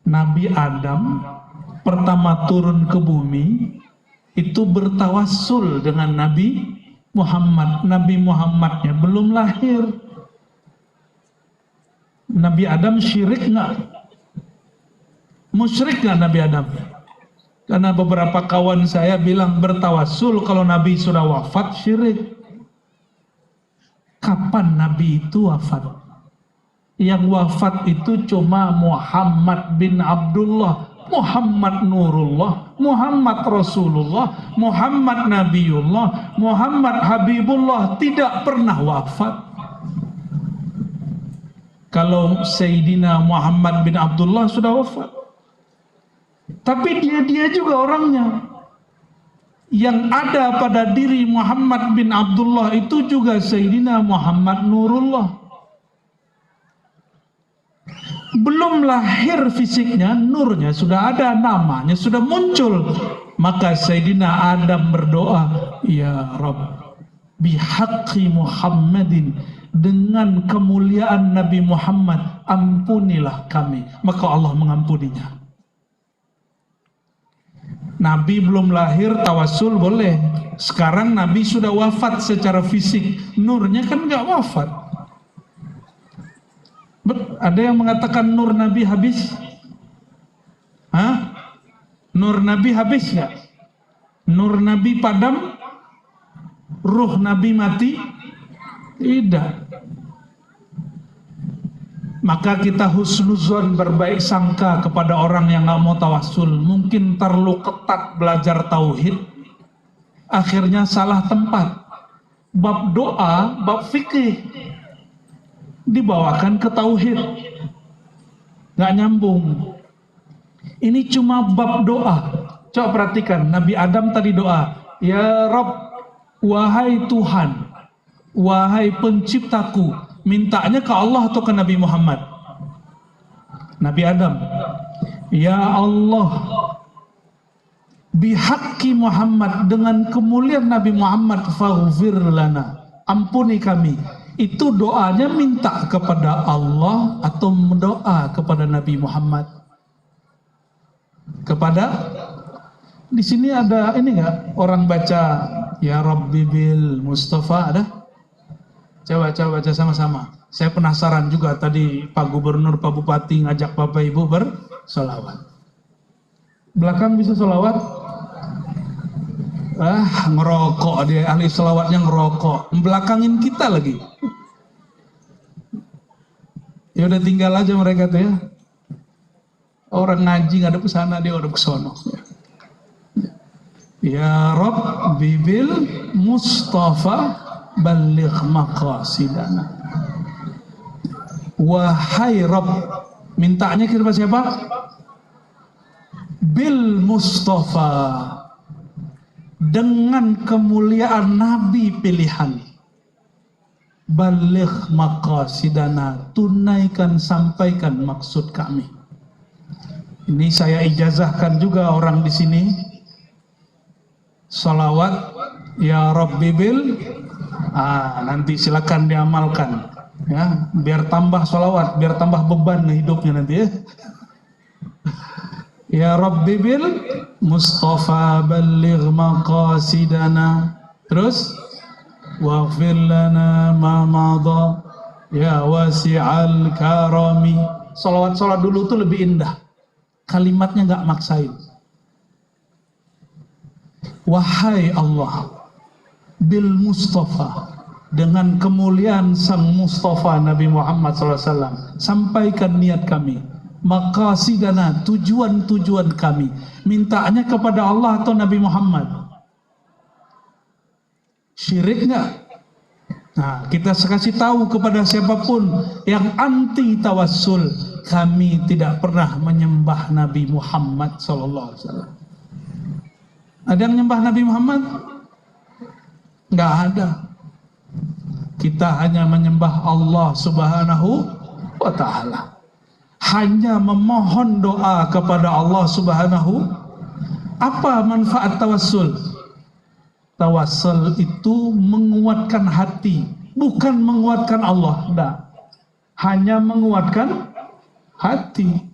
Nabi Adam pertama turun ke bumi itu bertawassul dengan Nabi Muhammad. Nabi Muhammadnya belum lahir. Nabi Adam syirik nggak? Musyrik nggak Nabi Adam? Karena beberapa kawan saya bilang bertawassul kalau Nabi sudah wafat syirik. Kapan Nabi itu wafat? Yang wafat itu cuma Muhammad bin Abdullah, Muhammad Nurullah, Muhammad Rasulullah, Muhammad Nabiullah, Muhammad Habibullah, tidak pernah wafat. Kalau Sayyidina Muhammad bin Abdullah sudah wafat. Tapi dia juga orangnya. Yang ada pada diri Muhammad bin Abdullah itu juga Sayyidina Muhammad Nurullah. belum lahir fisiknya, nurnya sudah ada, namanya sudah muncul. Maka Sayyidina Adam berdoa, ya Rabb, bihaqqi Muhammadin, dengan kemuliaan Nabi Muhammad, ampunilah kami. Maka Allah mengampuninya. Nabi belum lahir, tawasul boleh. Sekarang Nabi sudah wafat secara fisik, nurnya kan nggak wafat. Ada yang mengatakan nur Nabi habis? Hah? Nur Nabi habis nggak? Nur Nabi padam? Ruh Nabi mati? Tidak. Maka kita husnuzon, berbaik sangka kepada orang yang nggak mau tawasul. Mungkin terlalu ketat belajar tauhid, akhirnya salah tempat. Bab doa, bab fikih dibawakan ke tauhid, nggak nyambung. Ini cuma bab doa. Coba perhatikan, Nabi Adam tadi doa, ya Rabb, wahai Tuhan, wahai penciptaku. Mintanya ke Allah atau ke Nabi Muhammad? Nabi Adam, ya Allah, bihaqqi Muhammad, dengan kemuliaan Nabi Muhammad, faghfir lana, ampuni kami. Itu doanya minta kepada Allah atau mendoa kepada Nabi Muhammad? Kepada, di sini ada ini enggak? Orang baca ya Rabbi bil Mustafa, ada? Coba baca sama-sama. Saya penasaran juga, tadi Pak Gubernur, Pak Bupati ngajak Bapak Ibu bersolawat. Belakang bisa solawat? Ngerokok dia, ahli selawatnya ngerokok, belakangin kita lagi. Ya udah tinggal aja mereka tuh ya. Orang ngaji nggak ada kesana, dia udah kesono. Ya Rabb bibil Mustafa baligh maqasidana. Wahai Rabb, mintanya kepada siapa? Bil Mustafa, dengan kemuliaan Nabi pilihan. Baligh maqasidana, tunaikan, sampaikan maksud kami. Ini saya ijazahkan juga orang di sini. Salawat ya Rabbi bil, nanti silakan diamalkan ya, biar tambah salawat, biar tambah beban hidupnya nanti ya. Ya Rabbi bil Mustafa baligh maqasidana. Terus waghfir lana ma madha ya wasi'al karami. Salawat dulu tuh lebih indah, kalimatnya nggak maksain. Wahai Allah, bil Mustafa, dengan kemuliaan sang Mustafa Nabi Muhammad SAW, sampaikan niat kami, maqasidana, tujuan-tujuan kami. Mintanya kepada Allah atau Nabi Muhammad? Syirik nggak? Nah, kita kasih tahu kepada siapapun yang anti tawassul, kami tidak pernah menyembah Nabi Muhammad SAW. Ada yang menyembah Nabi Muhammad? Nggak ada. Kita hanya menyembah Allah Subhanahu wa Ta'ala. Hanya memohon doa kepada Allah Subhanahu. Apa manfaat tawassul? Tawassul itu menguatkan hati, bukan menguatkan Allah. Enggak. Hanya menguatkan hati.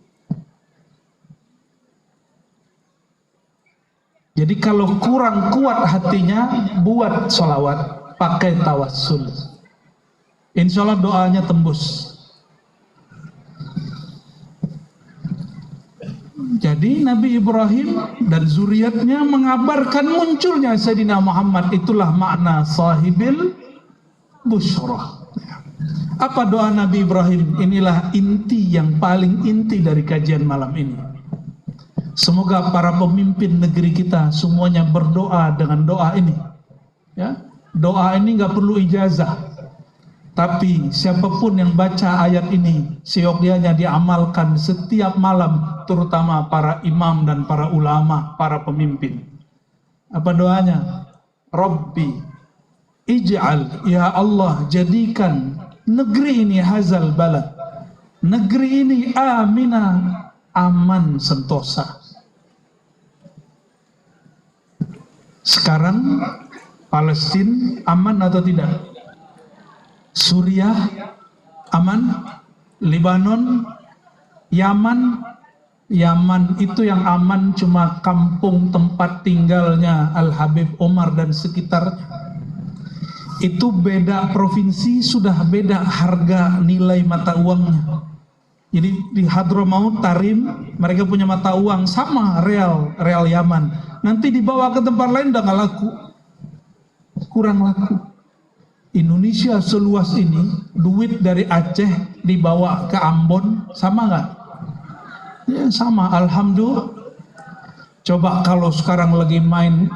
Jadi kalau kurang kuat hatinya, buat sholawat, pakai tawassul. Insya Allah doanya tembus. Jadi Nabi Ibrahim dan zuriatnya mengabarkan munculnya Sayyidina Muhammad. Itulah makna sahibil busyrah. Apa doa Nabi Ibrahim? Inilah inti yang paling inti dari kajian malam ini. Semoga para pemimpin negeri kita semuanya berdoa dengan doa ini. Ya, doa ini nggak perlu ijazah. Tapi siapapun yang baca ayat ini, seyogyanya diamalkan setiap malam, terutama para imam dan para ulama, para pemimpin. Apa doanya? Rabbi ij'al, ya Allah, jadikan negeri ini hazal balad, Negeri ini aminah, aman sentosa. Sekarang Palestina aman atau tidak? Suriah aman? Lebanon, Yaman itu yang aman cuma kampung tempat tinggalnya Al-Habib Omar dan sekitar. Itu beda provinsi, sudah beda harga nilai mata uangnya. Jadi di Hadramaut, Tarim, mereka punya mata uang sama real Yaman. Nanti dibawa ke tempat lain udah nggak laku, kurang laku. Indonesia seluas ini, duit dari Aceh dibawa ke Ambon, sama nggak? Ya sama, alhamdulillah. Coba kalau sekarang lagi main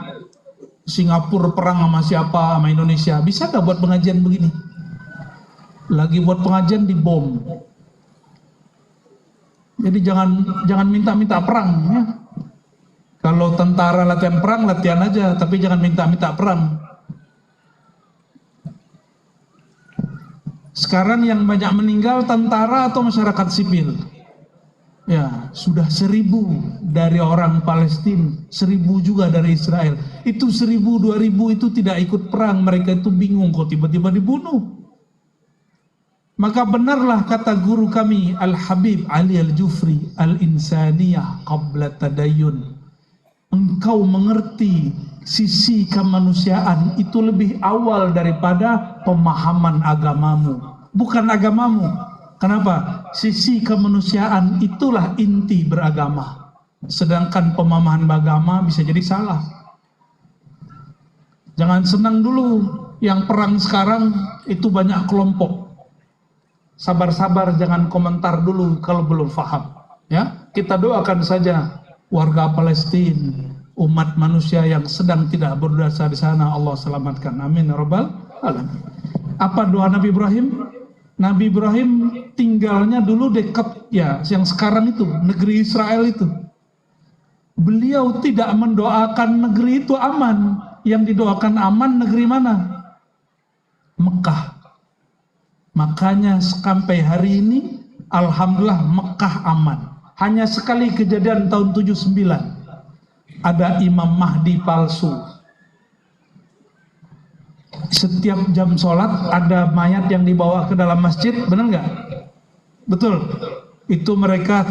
Singapura perang sama siapa, sama Indonesia, bisa nggak buat pengajian begini? Lagi buat pengajian dibom. Jadi jangan minta perang ya. Kalau tentara latihan perang, latihan aja, tapi jangan minta perang. Sekarang yang banyak meninggal tentara atau masyarakat sipil? Ya, sudah 1000 dari orang Palestina, 1000 juga dari Israel. Itu 1000, 2000 itu tidak ikut perang, mereka itu bingung kok tiba-tiba dibunuh. Maka benarlah kata guru kami Al-Habib Ali Al-Jufri, Al-Insaniyah Qabla Tadayyun. Engkau mengerti sisi kemanusiaan itu lebih awal daripada pemahaman agamamu, bukan agamamu. Kenapa? Sisi kemanusiaan itulah inti beragama. Sedangkan pemahaman agama bisa jadi salah. Jangan senang dulu, yang perang sekarang itu banyak kelompok. Sabar-sabar, jangan komentar dulu kalau belum paham. Ya, kita doakan saja warga Palestina, umat manusia yang sedang tidak berdosa di sana, Allah selamatkan. Amin ya rabbal alamin. Apa doa Nabi Ibrahim? Nabi Ibrahim tinggalnya dulu dekat ya, yang sekarang itu negeri Israel itu. Beliau tidak mendoakan negeri itu aman. Yang didoakan aman negeri mana? Mekah. Makanya sampai hari ini alhamdulillah Mekah aman. Hanya sekali kejadian tahun 79 ada Imam Mahdi palsu. Setiap jam sholat ada mayat yang dibawa ke dalam masjid, benar nggak? Betul. Itu mereka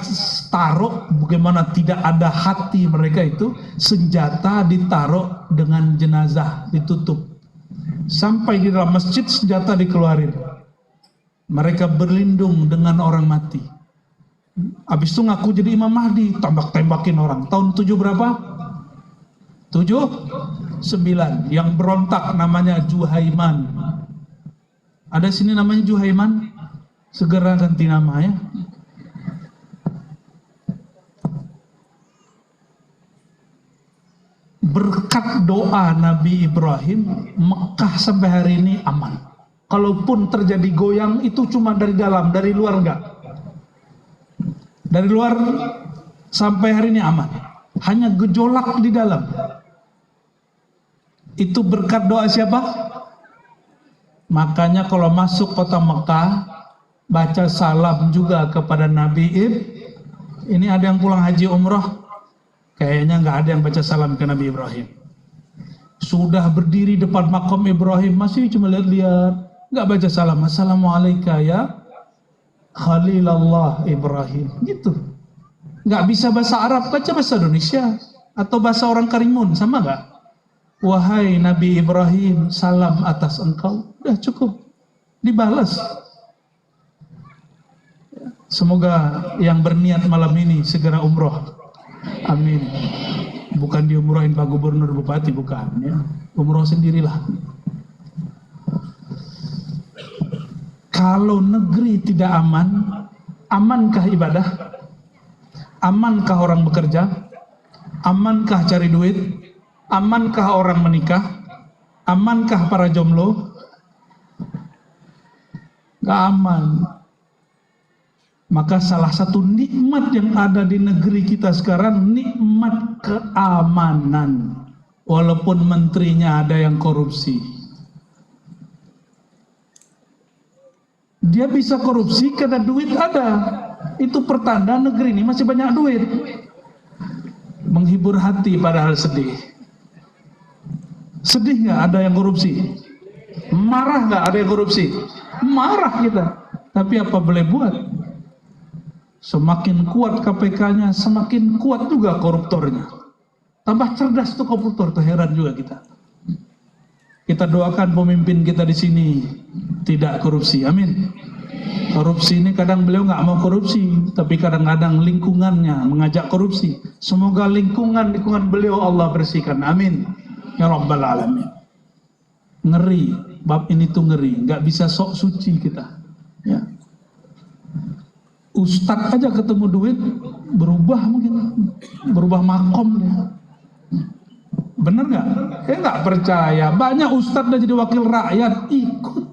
taruh, bagaimana tidak ada hati mereka itu, senjata ditaruh dengan jenazah ditutup. Sampai di dalam masjid senjata dikeluarin. Mereka berlindung dengan orang mati. Habis itu ngaku jadi Imam Mahdi, tembak-tembakin orang. Tahun 7 berapa? 79. Yang berontak namanya Juhaiman. Ada sini namanya Juhaiman? Segera ganti nama ya. Berkat doa Nabi Ibrahim, Mekah sampai hari ini aman. Kalaupun terjadi goyang itu cuma dari dalam, dari luar enggak. Dari luar sampai hari ini aman. Hanya gejolak di dalam. Itu berkat doa siapa? Makanya kalau masuk kota Mekah, baca salam juga kepada Nabi Ini ada yang pulang haji umroh, kayaknya nggak ada yang baca salam ke Nabi Ibrahim. Sudah berdiri depan makom Ibrahim, masih cuma lihat-lihat, nggak baca salam. Assalamualaikum ya Khalilallah Ibrahim, gitu. Nggak bisa bahasa Arab, baca bahasa Indonesia atau bahasa orang Karimun, sama nggak? Wahai Nabi Ibrahim, salam atas engkau. Udah cukup, dibalas. Semoga yang berniat malam ini segera umroh. Amin. Bukan diumrohin Pak Gubernur Bupati, bukan ya. Umroh sendirilah. Kalau negeri tidak aman, amankah ibadah? Amankah orang bekerja? Amankah cari duit? Amankah orang menikah? Amankah para jomblo? Gak aman. Maka salah satu nikmat yang ada di negeri kita sekarang, nikmat keamanan. Walaupun menterinya ada yang korupsi. Dia bisa korupsi karena duit ada. Itu pertanda negeri ini masih banyak duit. Menghibur hati padahal sedih. Sedih nggak ada yang korupsi? Marah nggak ada yang korupsi? Marah kita. Tapi apa boleh buat? Semakin kuat KPK-nya, semakin kuat juga koruptornya. Tambah cerdas tuh koruptor, tuh heran juga kita. Kita doakan pemimpin kita di sini tidak korupsi, amin. Korupsi ini kadang beliau nggak mau korupsi, tapi kadang-kadang lingkungannya mengajak korupsi. Semoga lingkungan beliau Allah bersihkan, amin. Ya Rabbal Alamin. Ngeri, bab ini tuh ngeri, nggak bisa sok suci kita. Ya. Ustadz aja ketemu duit berubah mungkin, berubah makom dia. Bener nggak? Nggak percaya. Banyak ustadz udah jadi wakil rakyat ikut,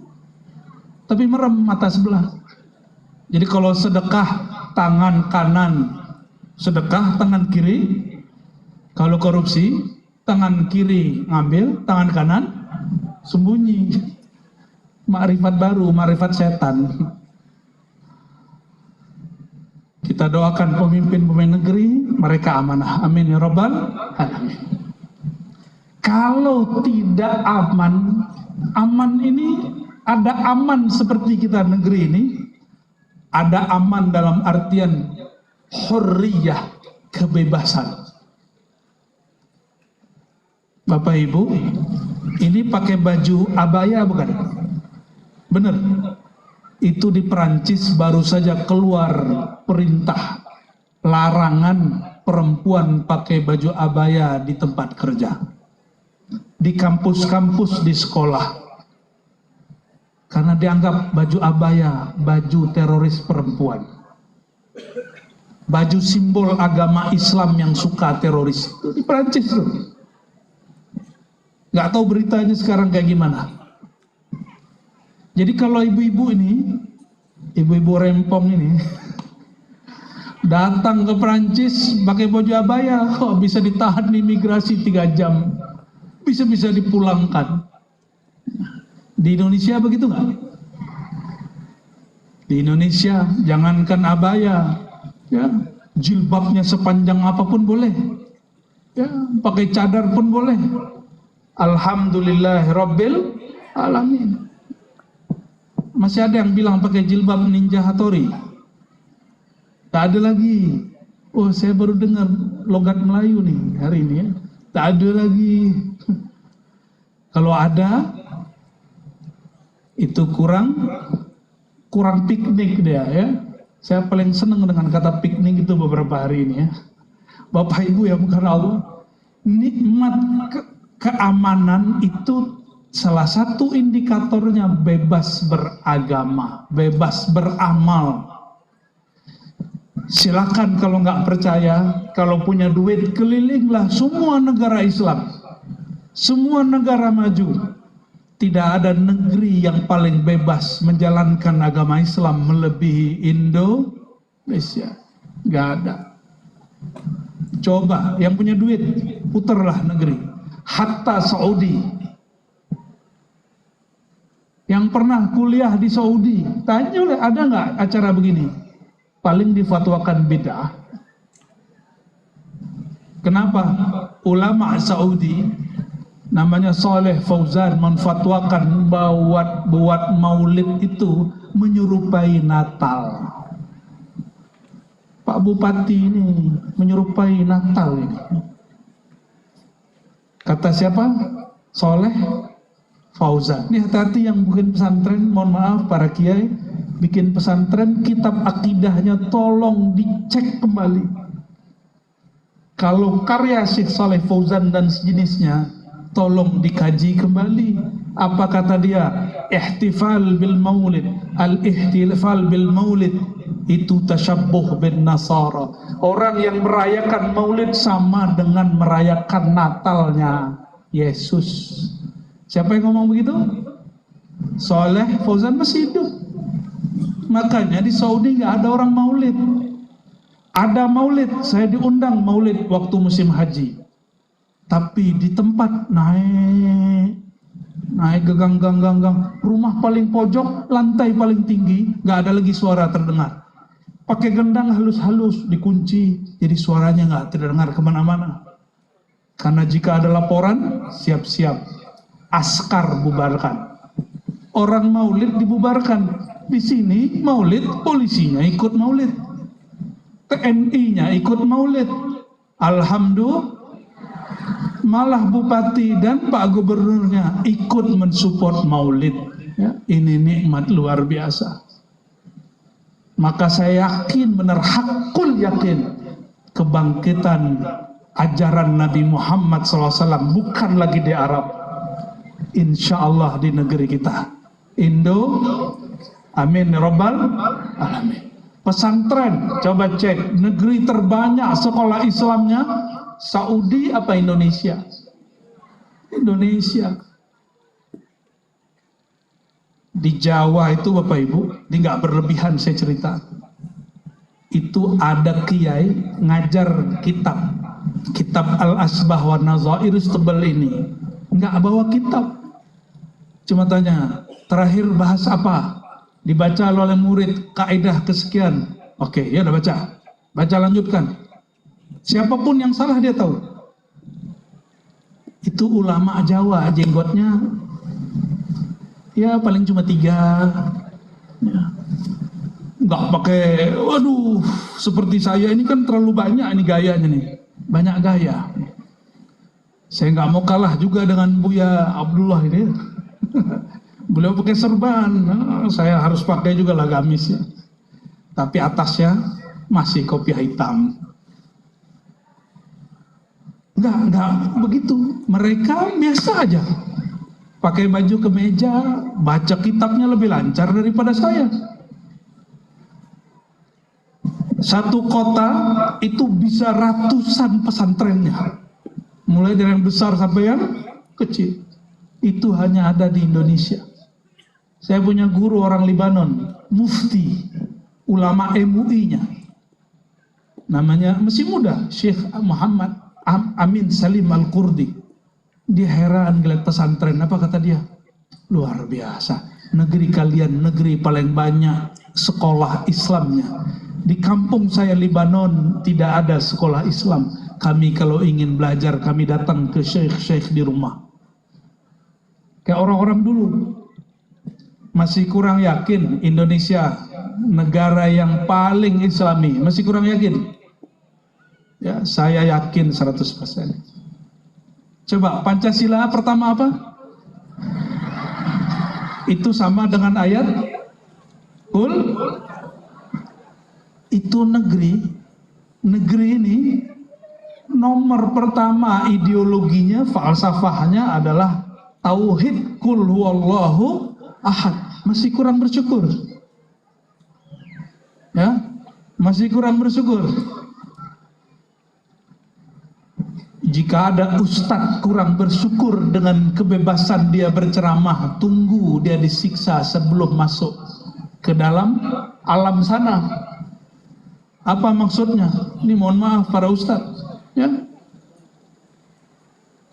tapi merem mata sebelah. Jadi kalau sedekah tangan kanan, sedekah tangan kiri. Kalau korupsi tangan kiri ngambil, tangan kanan sembunyi. Makrifat baru, makrifat setan. Kita doakan pemimpin-pemimpin negeri, mereka amanah. Amin ya Rabbal Alamin. Kalau tidak aman, aman ini ada aman seperti kita negeri ini, ada aman dalam artian hurriyah, kebebasan. Bapak Ibu, ini pakai baju abaya bukan? Benar. Itu di Perancis baru saja keluar perintah larangan perempuan pakai baju abaya di tempat kerja, di kampus-kampus, di sekolah, karena dianggap baju abaya baju teroris perempuan, baju simbol agama Islam yang suka teroris. Itu di Perancis tuh. Nggak tahu beritanya sekarang kayak gimana. Jadi kalau ibu-ibu ini, ibu-ibu rempong ini, datang ke Perancis pakai baju abaya, kok bisa ditahan di imigrasi 3 jam, bisa-bisa dipulangkan. Di Indonesia begitu nggak? Di Indonesia jangankan abaya, ya, jilbabnya sepanjang apapun boleh, ya, pakai cadar pun boleh. Alhamdulillahirabbil alamin. Masih ada yang bilang pakai jilbab Ninja Hattori. Tak ada lagi. Oh, saya baru dengar logat Melayu nih hari ini ya. Tak ada lagi. Kalau ada, itu kurang piknik dia ya. Saya paling senang dengan kata piknik itu beberapa hari ini ya. Bapak Ibu ya, bukan Allah. Nikmat keamanan itu salah satu indikatornya bebas beragama, bebas beramal. Silakan kalau nggak percaya, kalau punya duit kelilinglah semua negara Islam, semua negara maju. Tidak ada negeri yang paling bebas menjalankan agama Islam melebihi Indonesia. Nggak ada. Coba yang punya duit putarlah negeri, hatta Saudi. Yang pernah kuliah di Saudi, tanya ada nggak acara begini? Paling difatwakan bid'ah. Kenapa? Ulama Saudi, namanya Saleh Fauzan, menfatwakan bahwa buat maulid itu menyerupai Natal. Pak Bupati ini menyerupai Natal ini. Kata siapa? Saleh Fauzan. Ini hati-hati yang bikin pesantren, mohon maaf para kiai, bikin pesantren, kitab akidahnya tolong dicek kembali. Kalau karya Syekh Saleh Fauzan dan sejenisnya, tolong dikaji kembali. Apa kata dia? Ihtifal bil maulid, al-ihtifal bil maulid itu tasyabbuh bin Nasara. Orang yang merayakan maulid sama dengan merayakan Natalnya Yesus. Siapa yang ngomong begitu? Saleh Fauzan masih hidup. Makanya di Saudi nggak ada orang maulid. Ada maulid, saya diundang maulid waktu musim haji. Tapi di tempat naik naik ke gang, rumah paling pojok, lantai paling tinggi, nggak ada lagi suara terdengar. Pakai gendang halus-halus, dikunci, jadi suaranya nggak terdengar kemana-mana. Karena jika ada laporan, siap-siap, askar bubarkan. Orang maulid dibubarkan. Di sini maulid, polisinya ikut maulid, TNI-nya ikut maulid. Alhamdulillah, malah bupati dan pak gubernurnya ikut mensupport maulid. Ya, ini nikmat luar biasa. Maka saya yakin, benar hakul yakin, kebangkitan ajaran Nabi Muhammad SAW bukan lagi di Arab, insya Allah di negeri kita, Indo. Amin ya Rabbal Alamin. Pesantren, coba cek, negeri terbanyak sekolah Islamnya Saudi apa Indonesia? Indonesia. Di Jawa itu Bapak Ibu, ini nggak berlebihan saya cerita. Itu ada kiai ngajar kitab Al-Asbah wa Nazair tebal ini, nggak bawa kitab, cuma tanya terakhir bahas apa, dibaca oleh murid kaidah kesekian. Oke, ya udah baca lanjutkan. Siapapun yang salah dia tahu. Itu ulama Jawa, jenggotnya ya paling cuma 3, ya. Nggak pakai, waduh, seperti saya ini kan terlalu banyak ini gayanya nih, banyak gaya. Saya nggak mau kalah juga dengan Buya Abdullah ini. Beliau pakai serban, saya harus pakai juga lah gamisnya. Tapi atasnya masih kopiah hitam. Enggak begitu. Mereka biasa aja. Pakai baju kemeja, baca kitabnya lebih lancar daripada saya. Satu kota itu bisa ratusan pesantrennya. Mulai dari yang besar sampai yang kecil. Itu hanya ada di Indonesia. Saya punya guru orang Libanon, mufti, ulama MUI-nya. Namanya masih muda, Syekh Muhammad Amin Salim Al-Qurdi. Dia heran ngeliat pesantren, apa kata dia? Luar biasa, negeri kalian negeri paling banyak sekolah Islamnya. Di kampung saya Libanon tidak ada sekolah Islam. Kami kalau ingin belajar kami datang ke syekh-syekh di rumah. Kayak orang-orang dulu masih kurang yakin Indonesia negara yang paling Islami, masih kurang yakin. Ya, saya yakin 100%. Coba Pancasila pertama apa? Itu sama dengan ayat Qul. Itu negeri ini nomor pertama ideologinya, falsafahnya adalah tauhid, qul huwallahu ahad. Masih kurang bersyukur. Ya, masih kurang bersyukur. Jika ada ustadz kurang bersyukur dengan kebebasan dia berceramah, tunggu dia disiksa sebelum masuk ke dalam alam sana. Apa maksudnya? Ini mohon maaf para ustadz, ya.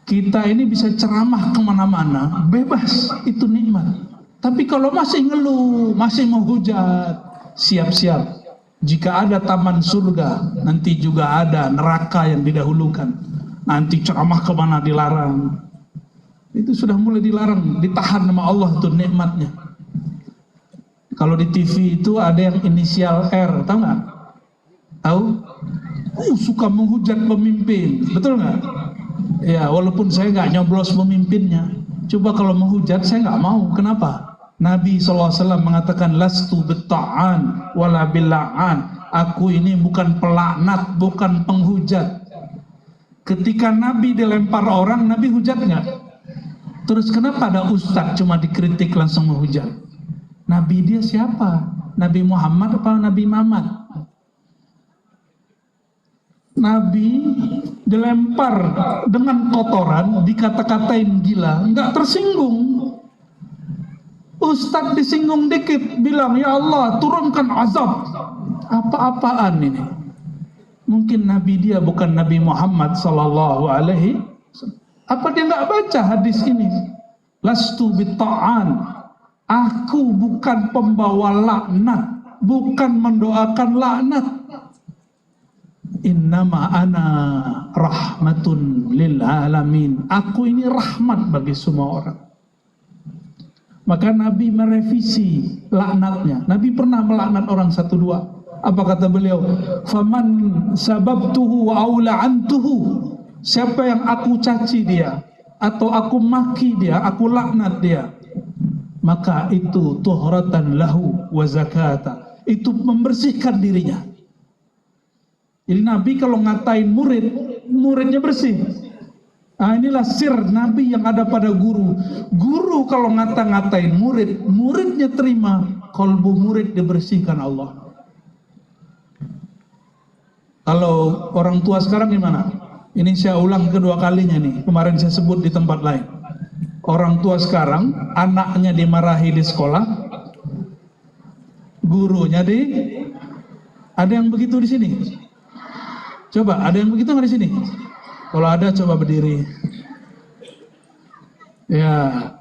Kita ini bisa ceramah kemana-mana, bebas, itu nikmat. Tapi kalau masih ngeluh, masih menghujat, siap-siap. Jika ada taman surga, nanti juga ada neraka yang didahulukan. Nanti ceramah kemana dilarang. Itu sudah mulai dilarang, ditahan sama Allah tuh nikmatnya. Kalau di TV itu ada yang inisial R, tahu nggak? Tahu? Suka menghujat pemimpin, betul nggak? Ya, walaupun saya nggak nyoblos pemimpinnya. Coba kalau menghujat saya nggak mau. Kenapa? Nabi SAW mengatakan lastu bitta'an wala billa'an. Aku ini bukan pelaknat, bukan penghujat. Ketika Nabi dilempar orang, Nabi hujat nggak? Terus kenapa ada ustadz cuma dikritik langsung menghujat? Nabi dia siapa? Nabi Muhammad apa Nabi Muhammad? Nabi dilempar dengan kotoran, dikata-katain gila, nggak tersinggung. Ustadz disinggung dikit, bilang ya Allah turunkan azab. Apa-apaan ini? Mungkin Nabi dia bukan Nabi Muhammad Sallallahu Alaihi Wasallam. Apa dia nggak baca hadis ini? Lastu bitta'an. Aku bukan pembawa laknat, bukan mendoakan laknat. Innama ana rahmatun lil alamin. Aku ini rahmat bagi semua orang. Maka Nabi merevisi laknatnya. Nabi pernah melaknat orang satu dua. Apa kata beliau? Faman sababtuhu wa aula'antuhu. Siapa yang aku caci dia, atau aku maki dia, aku laknat dia, maka itu tuhratan lahu wa zakata. Itu membersihkan dirinya. Jadi Nabi kalau ngatain murid, muridnya bersih. Nah, inilah sir Nabi yang ada pada guru. Guru kalau ngatain murid, muridnya terima, kalbu murid dibersihkan Allah. Kalau orang tua sekarang gimana? Ini saya ulang kedua kalinya nih. Kemarin saya sebut di tempat lain. Orang tua sekarang, anaknya dimarahi di sekolah, gurunya ada yang begitu di sini? Coba, ada yang begitu nggak di sini? Kalau ada, coba berdiri. Ya,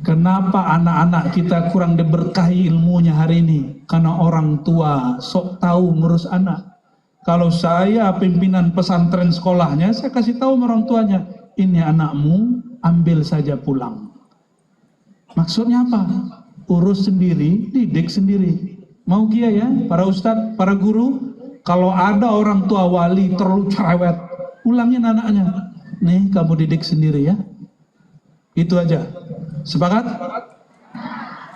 kenapa anak-anak kita kurang diberkahi ilmunya hari ini? Karena orang tua sok tahu ngurus anak. Kalau saya pimpinan pesantren sekolahnya, saya kasih tahu orang tuanya, ini anakmu, ambil saja pulang. Maksudnya apa? Urus sendiri, didik sendiri. Mau kia ya, para ustadz, para guru, kalau ada orang tua wali terlalu cerewet, ulangin anaknya. Nih, kamu didik sendiri ya. Itu aja. Sepakat?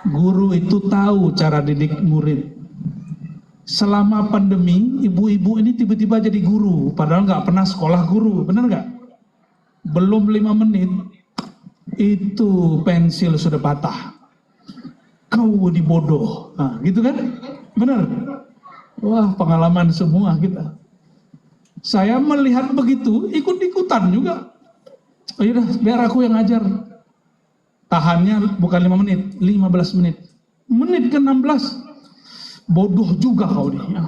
Guru itu tahu cara didik murid. Selama pandemi, ibu-ibu ini tiba-tiba jadi guru, padahal nggak pernah sekolah guru, benar nggak? Belum 5 menit, itu pensil sudah patah. Kau dibodoh, nah, gitu kan? Benar? Wah, pengalaman semua kita. Saya melihat begitu, ikut-ikutan juga. Oh yaudah, biar aku yang ngajar. Tahannya bukan 5 menit, 15 menit. Menit ke 16. Bodoh juga kau nih.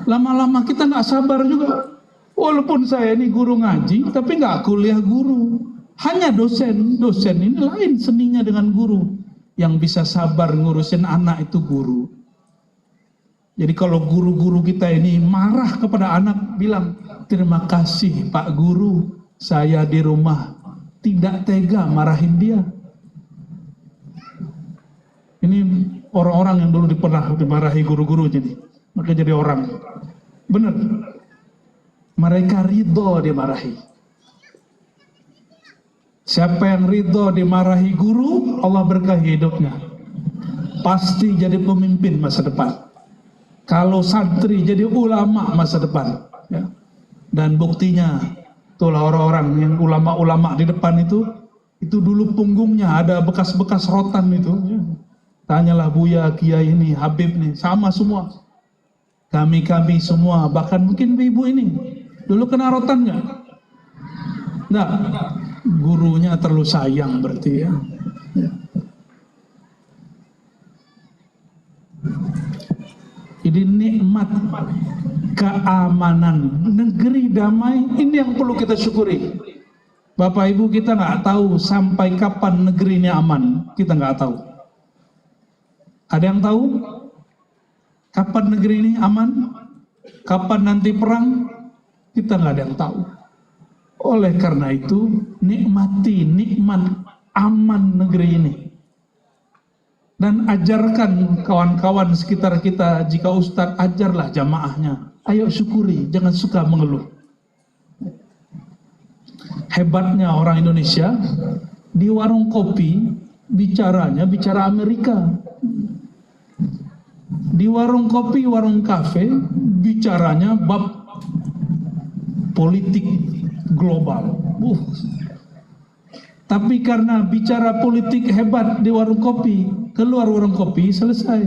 Lama-lama kita nggak sabar juga. Walaupun saya ini guru ngaji, tapi nggak kuliah guru. Hanya dosen. Dosen ini lain seninya dengan guru. Yang bisa sabar ngurusin anak itu guru. Jadi kalau guru-guru kita ini marah kepada anak, bilang, terima kasih Pak Guru, saya di rumah tidak tega marahin dia. Ini orang-orang yang dulu pernah dimarahi guru-guru jadi, maka jadi orang. Benar. Mereka ridho dimarahi. Siapa yang ridho dimarahi guru, Allah berkahi hidupnya. Pasti jadi pemimpin masa depan. Kalau santri jadi ulama masa depan. Ya. Dan buktinya, itulah orang-orang yang ulama-ulama di depan itu dulu punggungnya ada bekas-bekas rotan itu. Ya. Tanyalah Buya, Kiai ini, Habib nih, sama semua. Kami semua, bahkan mungkin ibu ini, dulu kena rotan nggak? Nggak, gurunya terlalu sayang berarti ya. Jadi nikmat keamanan, negeri damai, ini yang perlu kita syukuri. Bapak Ibu, kita nggak tahu sampai kapan negeri ini aman, kita nggak tahu. Ada yang tahu kapan negeri ini aman? Kapan nanti perang? Kita nggak ada yang tahu. Oleh karena itu, nikmati nikmat aman negeri ini. Dan ajarkan kawan-kawan sekitar kita, jika Ustadz ajarlah jamaahnya. Ayo syukuri, jangan suka mengeluh. Hebatnya orang Indonesia, di warung kopi, bicaranya bicara Amerika. Di warung kopi, warung kafe, bicaranya bab politik global. Tapi karena bicara politik hebat di warung kopi, keluar warung kopi, selesai.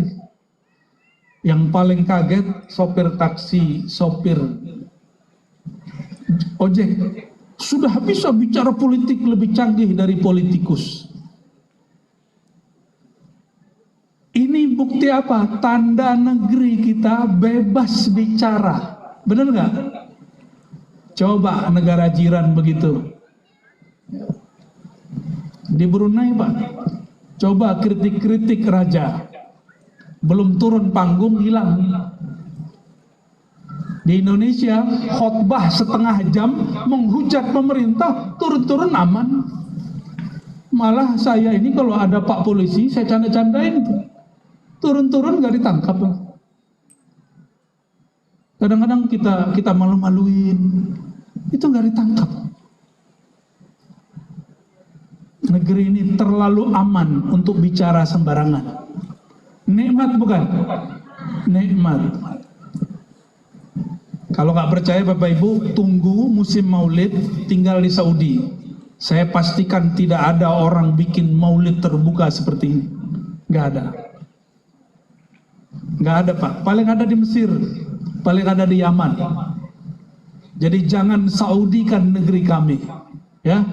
Yang paling kaget, sopir taksi, sopir ojek, sudah bisa bicara politik lebih canggih dari politikus. Ini bukti apa? Tanda negeri kita bebas bicara. Benar nggak? Coba negara jiran begitu. Di Brunei Pak, coba kritik-kritik raja, belum turun panggung hilang. Di Indonesia khotbah setengah jam menghujat pemerintah, turun-turun aman. Malah saya ini kalau ada Pak polisi saya canda-candain tuh, turun-turun nggak ditangkap. Kadang-kadang kita malu-maluin, itu nggak ditangkap. Negeri ini terlalu aman untuk bicara sembarangan. Nikmat bukan? Nikmat. Kalau nggak percaya Bapak Ibu, tunggu musim maulid, tinggal di Saudi. Saya pastikan tidak ada orang bikin maulid terbuka seperti ini. Nggak ada. Nggak ada Pak. Paling ada di Mesir, paling ada di Yaman. Jadi jangan Saudikan negeri kami, ya.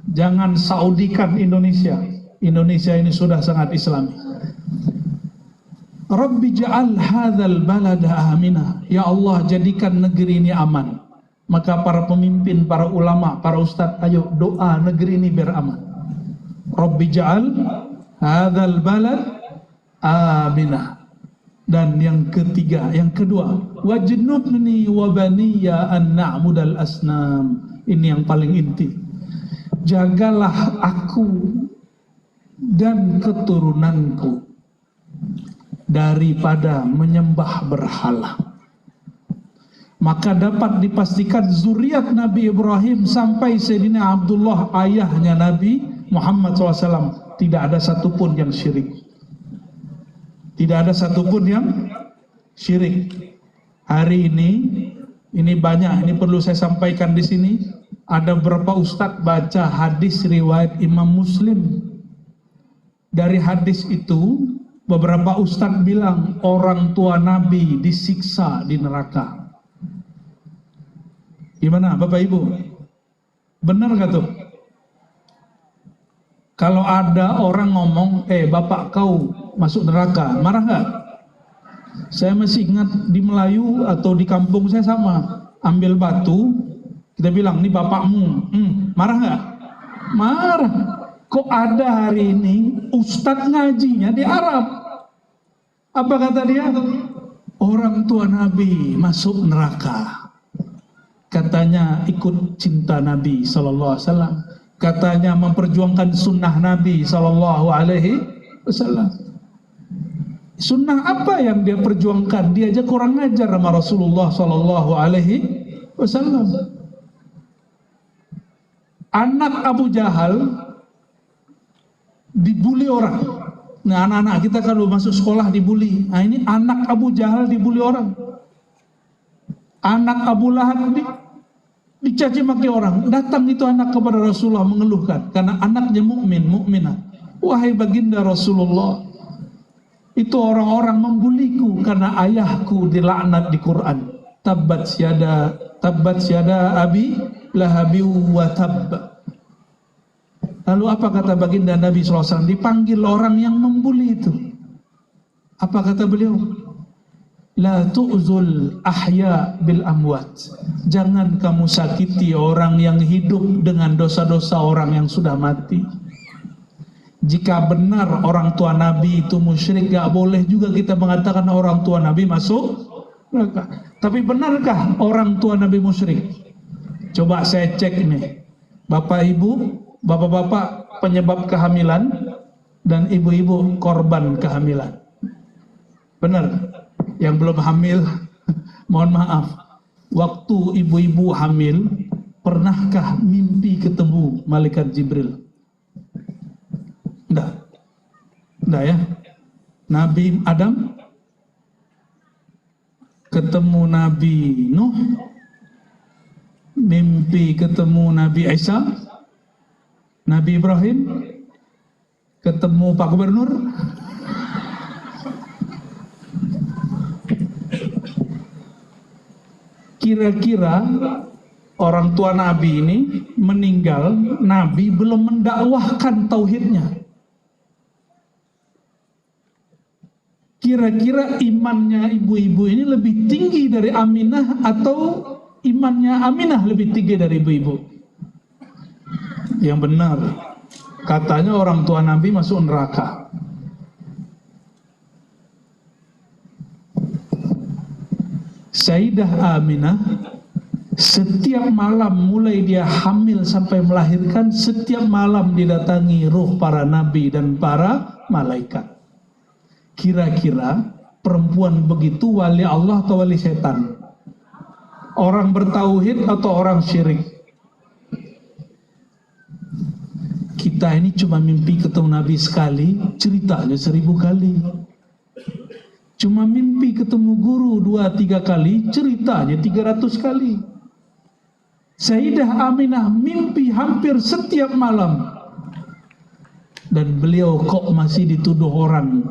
Jangan Saudikan Indonesia. Indonesia ini sudah sangat Islami. Rabbi ja'al hadzal balada amina. Ya Allah, jadikan negeri ini aman. Maka para pemimpin, para ulama, para ustadz, ayo doa negeri ini biar aman. Rabbi ja'al hadzal balad amina. Dan yang ketiga, yang kedua, wajnubni wa baniya an na'budal asnam. Ini yang paling inti. Jagalah aku dan keturunanku daripada menyembah berhala. Maka dapat dipastikan zuriat Nabi Ibrahim sampai Sayyidina Abdullah, ayahnya Nabi Muhammad SAW, tidak ada satupun yang syirik. Tidak ada satupun yang syirik. Hari ini banyak, ini perlu saya sampaikan di sini. Ada beberapa ustadz baca hadis riwayat Imam Muslim. Dari hadis itu, beberapa ustadz bilang orang tua Nabi disiksa di neraka. Gimana Bapak Ibu? Benar gak tuh? Kalau ada orang ngomong, bapak kau masuk neraka, marah gak? Saya masih ingat di Melayu atau di kampung saya sama, ambil batu, kita bilang, ini bapakmu, marah gak? Marah. Kok ada hari ini ustadz ngajinya di Arab? Apa kata dia? Orang tua Nabi masuk neraka. Katanya ikut cinta Nabi SAW. Katanya memperjuangkan sunnah Nabi SAW. Sunnah apa yang dia perjuangkan? Dia aja kurang ajar sama Rasulullah SAW. Anak Abu Jahal dibully orang. Nah, anak-anak kita kalau masuk sekolah dibully. Nah, ini anak Abu Jahal dibully orang. Anak Abu Lahab dicaci maki orang. Datang itu anak kepada Rasulullah mengeluhkan karena anaknya mukminah. Wahai baginda Rasulullah, itu orang-orang membuliku karena ayahku dilaknat di Quran. Tabbat syada abi lahabi wa tabb. Lalu apa kata baginda Nabi SAW? Dipanggil orang yang membuli itu. Apa kata beliau? La tu'zul ahya bil amwat. Jangan kamu sakiti orang yang hidup dengan dosa-dosa orang yang sudah mati. Jika benar orang tua Nabi itu musyrik, gak boleh juga kita mengatakan orang tua Nabi masuk neraka. Tapi benarkah orang tua Nabi musyrik? Coba saya cek ini. Bapak Ibu, bapak-bapak penyebab kehamilan dan ibu-ibu korban kehamilan. Benar? Yang belum hamil, mohon maaf. Waktu ibu-ibu hamil, pernahkah mimpi ketemu malaikat Jibril? Enggak. Enggak ya? Nabi Adam ketemu Nabi Nuh, mimpi ketemu Nabi Isa, Nabi Ibrahim ketemu Pak Gubernur. Kira-kira orang tua Nabi ini meninggal, Nabi belum mendakwahkan tauhidnya. Kira-kira imannya ibu-ibu ini lebih tinggi dari Aminah atau imannya Aminah lebih tinggi dari ibu-ibu? Yang benar, Katanya orang tua Nabi masuk neraka. Sayyidah Aminah setiap malam mulai dia hamil sampai melahirkan, setiap malam didatangi ruh para nabi dan para malaikat. Kira-kira perempuan begitu wali Allah atau wali setan? Orang bertauhid atau orang syirik? Kita ini cuma mimpi ketemu Nabi sekali, ceritanya 1000 kali. Cuma mimpi ketemu guru 2-3 kali, ceritanya 300 kali. Sayyidah Aminah mimpi hampir setiap malam. Dan beliau kok masih dituduh orang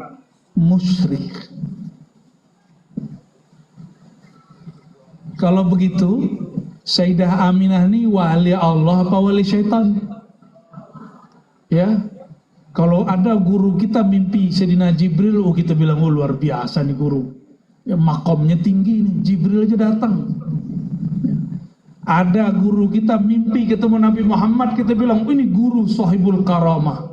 musyrik. Kalau begitu, Sayyidah Aminah ini wali Allah apa wali syaitan? Ya, kalau ada guru kita mimpi Sayyidina Jibril, oh kita bilang, oh luar biasa nih guru. Ya, makomnya tinggi nih, Jibril aja datang. Ada guru kita mimpi ketemu Nabi Muhammad, kita bilang, oh ini guru sahibul karamah.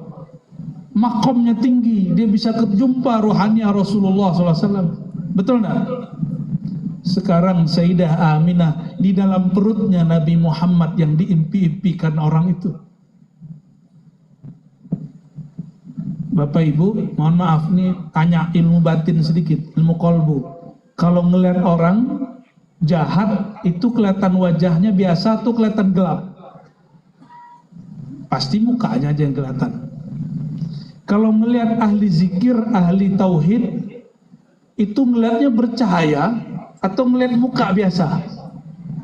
Makomnya tinggi, dia bisa berjumpa rohani Rasulullah SAW. Betul enggak? Sekarang Sayyidah Aminah di dalam perutnya Nabi Muhammad yang diimpi-impikan orang itu. Bapak Ibu, mohon maaf nih tanya ilmu batin sedikit, ilmu kolbu. Kalau ngelihat orang jahat itu kelihatan wajahnya biasa atau kelihatan gelap? Pasti mukanya aja yang kelihatan. Kalau ngelihat ahli zikir, ahli tauhid, itu ngelihatnya bercahaya atau ngelihat muka biasa?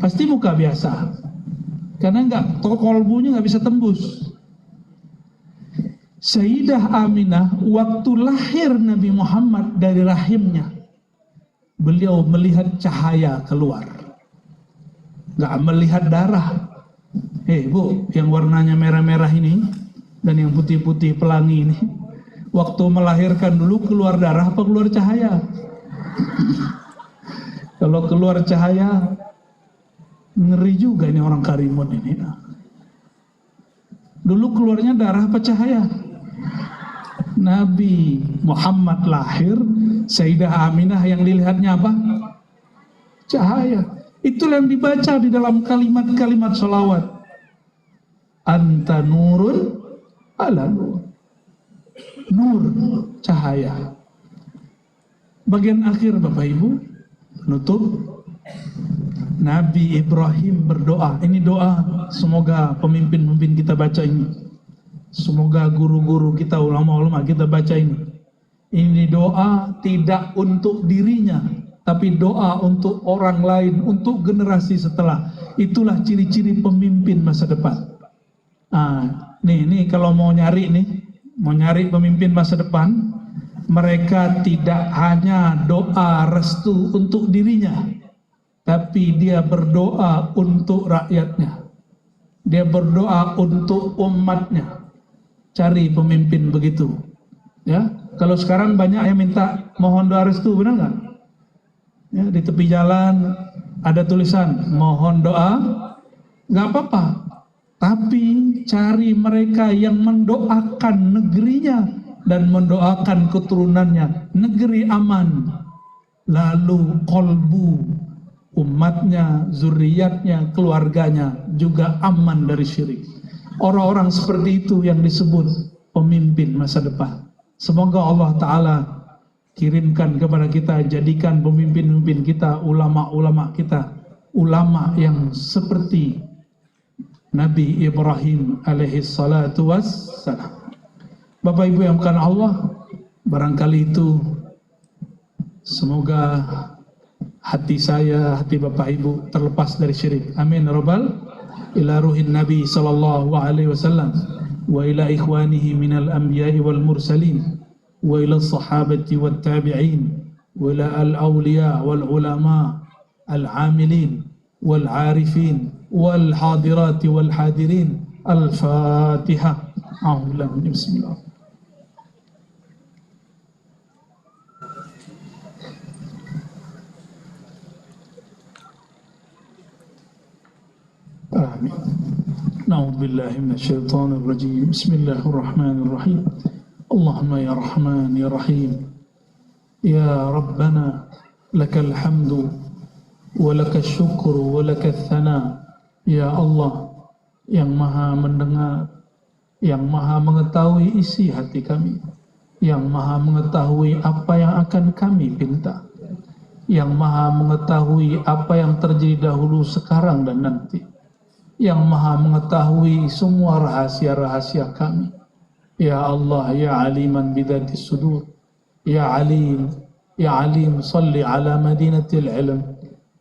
Pasti muka biasa. Karena kolbunya nggak bisa tembus. Sayyidah Aminah waktu lahir Nabi Muhammad dari rahimnya, beliau melihat cahaya keluar, nggak melihat darah. Bu, yang warnanya merah-merah ini dan yang putih-putih pelangi ini, waktu melahirkan dulu keluar darah apa keluar cahaya? Kalau keluar cahaya, ngeri juga ini orang Karimun ini. Dulu keluarnya darah apa cahaya? Nabi Muhammad lahir, Sayyidah Aminah yang dilihatnya apa? Cahaya. Itulah yang dibaca di dalam kalimat-kalimat sholawat. Anta nurun ala nur. Nur, cahaya. Bagian akhir Bapak Ibu, penutup, Nabi Ibrahim berdoa. Ini doa, semoga pemimpin-pemimpin kita baca ini. Semoga guru-guru kita, ulama-ulama kita baca ini. Ini doa tidak untuk dirinya, tapi doa untuk orang lain, untuk generasi setelah. Itulah ciri-ciri pemimpin masa depan. Nih kalau mau nyari pemimpin masa depan, mereka tidak hanya doa restu untuk dirinya, tapi dia berdoa untuk rakyatnya. Dia berdoa untuk umatnya. Cari pemimpin begitu. Ya, kalau sekarang banyak yang minta mohon doa restu, benar nggak? Ya, di tepi jalan ada tulisan mohon doa, nggak apa-apa. Tapi cari mereka yang mendoakan negerinya dan mendoakan keturunannya, negeri aman, lalu kolbu umatnya, zuriatnya, keluarganya juga aman dari syirik. Orang-orang seperti itu yang disebut pemimpin masa depan. Semoga Allah Ta'ala kirimkan kepada kita, jadikan pemimpin-pemimpin kita, ulama-ulama kita, ulama yang seperti Nabi Ibrahim alaihi salatu wassalam. Bapak Ibu yang bukan Allah, barangkali itu semoga hati saya, hati Bapak Ibu terlepas dari syirik. Amin Rabbal ila ruhin Nabi sallallahu alaihi wasallam wa ila ikhwanihi minal anbiya'i wal mursalin wa ila sahabati wat tabi'in wa ila al awliya wal ulama al amilin wal arifin wal hadirat wal hadirin. Al-Fatihah. Bismillah. Amin. Na'udzubillahi minasyaitonir rajim. Bismillahirrahmanirrahim. Allahumma ya Rahman ya Rahim. Ya Rabbana lakal hamdu wa lakal syukru wa lakal thana. Ya Allah yang maha mendengar, yang maha mengetahui isi hati kami, yang maha mengetahui apa yang akan kami pinta, yang maha mengetahui apa yang terjadi dahulu, sekarang dan nanti, yang maha mengetahui semua rahasia-rahasia kami. Ya Allah, ya aliman bidatis sudur, ya alim, ya alim, salli ala madinatil ilm.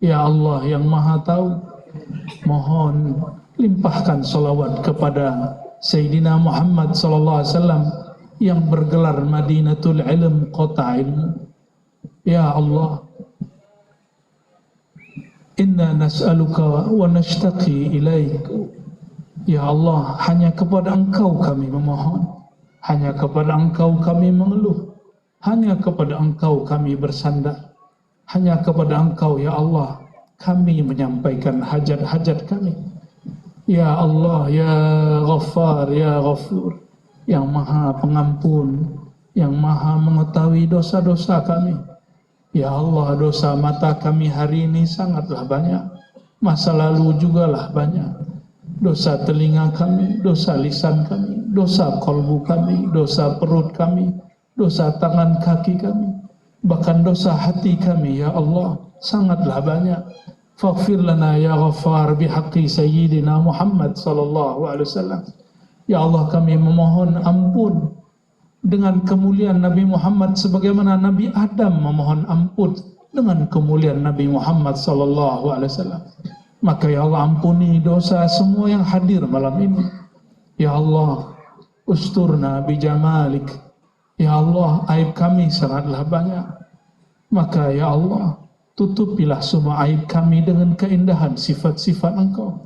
Ya Allah yang maha tahu, mohon limpahkan salawat kepada Sayyidina Muhammad sallallahu alaihi wasallam yang bergelar Madinatul Ilm, kota ilmu. Ya Allah, inna nas'aluka wa nashtaqi ilaik. Ya Allah, hanya kepada Engkau kami memohon, hanya kepada Engkau kami mengeluh, hanya kepada Engkau kami bersandar, hanya kepada Engkau ya Allah kami menyampaikan hajat-hajat kami. Ya Allah, ya Ghaffar, ya Ghafur, yang maha pengampun, yang maha mengetahui dosa-dosa kami. Ya Allah, dosa mata kami hari ini sangatlah banyak, masa lalu jugalah banyak. Dosa telinga kami, dosa lisan kami, dosa kolbu kami, dosa perut kami, dosa tangan kaki kami, bahkan dosa hati kami ya Allah sangatlah banyak. Faghfir lana ya Ghaffar bihaqqi Sayyidina Muhammad sallallahu alaihi wasallam. Ya Allah, kami memohon ampun dengan kemuliaan Nabi Muhammad sebagaimana Nabi Adam memohon ampun dengan kemuliaan Nabi Muhammad sallallahu alaihi wasallam. Maka ya Allah, ampuni dosa semua yang hadir malam ini. Ya Allah, usturna bijamalik. Ya Allah, aib kami sangatlah banyak. Maka ya Allah, tutupilah semua aib kami dengan keindahan sifat-sifat Engkau.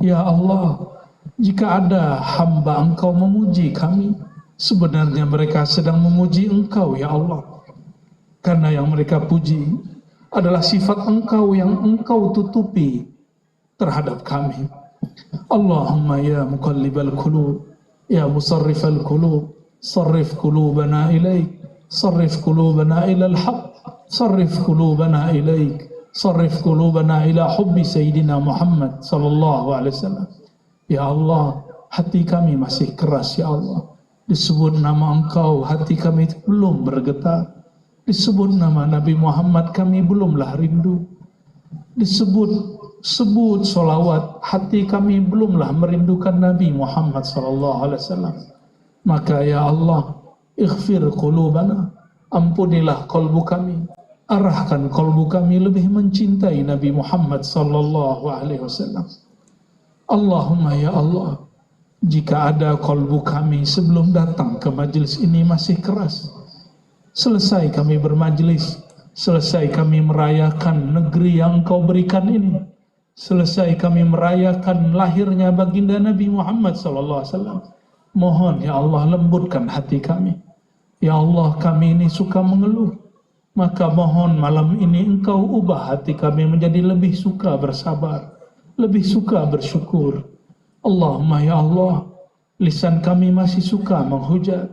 Ya Allah, jika ada hamba Engkau memuji kami, sebenarnya mereka sedang memuji Engkau ya Allah. Karena yang mereka puji adalah sifat Engkau yang Engkau tutupi terhadap kami. Allahumma ya muqallibal qulub, ya musarrifal qulub, sarrif qulubana ilaik, sarrif qulubana ilal haqq, sarrif qulubana ilaik, sarrif qulubana ila hubbi Sayyidina Muhammad sallallahu alaihi wasallam. Ya Allah, hati kami masih keras ya Allah. Disebut nama Engkau, hati kami belum bergetar. Disebut nama Nabi Muhammad, kami belumlah rindu. Disebut solawat, hati kami belumlah merindukan Nabi Muhammad sallallahu alaihi wasallam. Maka ya Allah, ighfir qulubana, ampunilah kolbu kami, arahkan kolbu kami lebih mencintai Nabi Muhammad sallallahu alaihi wasallam. Allahumma ya Allah, jika ada kolbu kami sebelum datang ke majlis ini masih keras, selesai kami bermajlis, selesai kami merayakan negeri yang Engkau berikan ini, selesai kami merayakan lahirnya baginda Nabi Muhammad sallallahu alaihi wasallam, mohon ya Allah lembutkan hati kami. Ya Allah, kami ini suka mengeluh, maka mohon malam ini Engkau ubah hati kami menjadi lebih suka bersabar, lebih suka bersyukur. Allahumma ya Allah, lisan kami masih suka menghujat,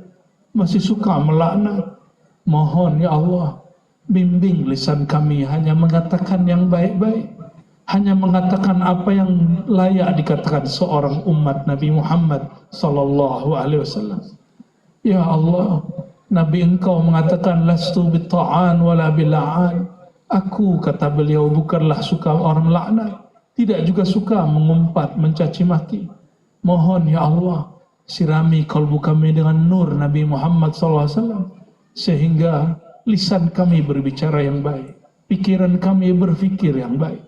masih suka melaknat. Mohon ya Allah, bimbing lisan kami hanya mengatakan yang baik-baik, hanya mengatakan apa yang layak dikatakan seorang umat Nabi Muhammad sallallahu alaihi wasallam. Ya Allah, Nabi Engkau mengatakan lastu bitta'an wala bil'an. Aku, kata beliau, bukanlah suka orang laknat, tidak juga suka mengumpat, mencaci maki. Mohon ya Allah, sirami kalbu kami dengan nur Nabi Muhammad SAW, sehingga lisan kami berbicara yang baik, pikiran kami berfikir yang baik.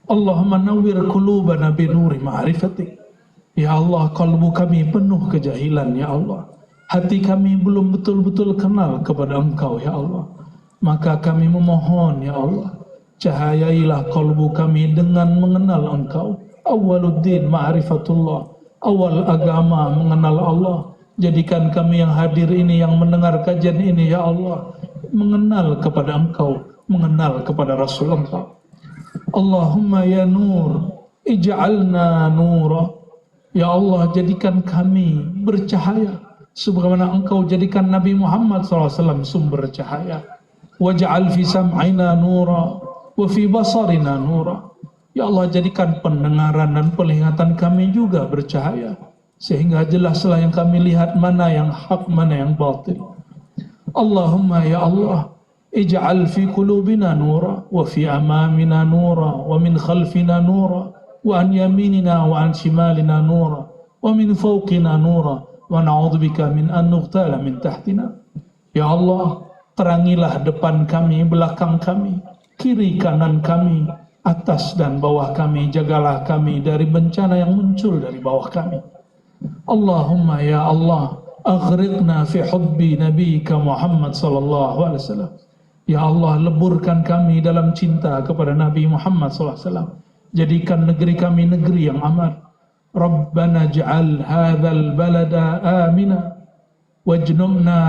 Allahumma nawwir qulubana bi nuri ma'rifatik. Ya Allah, kalbu kami penuh kejahilan ya Allah. Hati kami belum betul-betul kenal kepada Engkau ya Allah. Maka kami memohon ya Allah, cahayailah kalbu kami dengan mengenal Engkau. Awaluddin ma'rifatullah, awal agama mengenal Allah. Jadikan kami yang hadir ini, yang mendengar kajian ini ya Allah, mengenal kepada Engkau, mengenal kepada Rasul Engkau. Allahumma ya nur, ij'alna nura. Ya Allah, jadikan kami bercahaya sebagaimana Engkau jadikan Nabi Muhammad SAW sumber cahaya. Waj'al fi sam'ina nura wa fi basarina nura. Ya Allah, jadikan pendengaran dan penglihatan kami juga bercahaya, sehingga jelaslah yang kami lihat mana yang hak, mana yang batil. Allahumma ya Allah, ij'al fi qulubina nura wa fi amamina nura wa min khalfina nura wa an yaminina wa an shimalina nura wa min fawqina nura wa na'udzubika min an nughtala min tahtina. Ya Allah, terangilah depan kami, belakang kami, kiri kanan kami, atas dan bawah kami. Jagalah kami dari bencana yang muncul dari bawah kami. Allahumma ya Allah, aghriqna fi hubbi nabiyika Muhammad sallallahu alaihi wasallam. Ya Allah, leburkan kami dalam cinta kepada Nabi Muhammad sallallahu alaihi wasallam. Jadikan negeri kami negeri yang aman. Rabbana ij'al hadzal balada amina wajnubna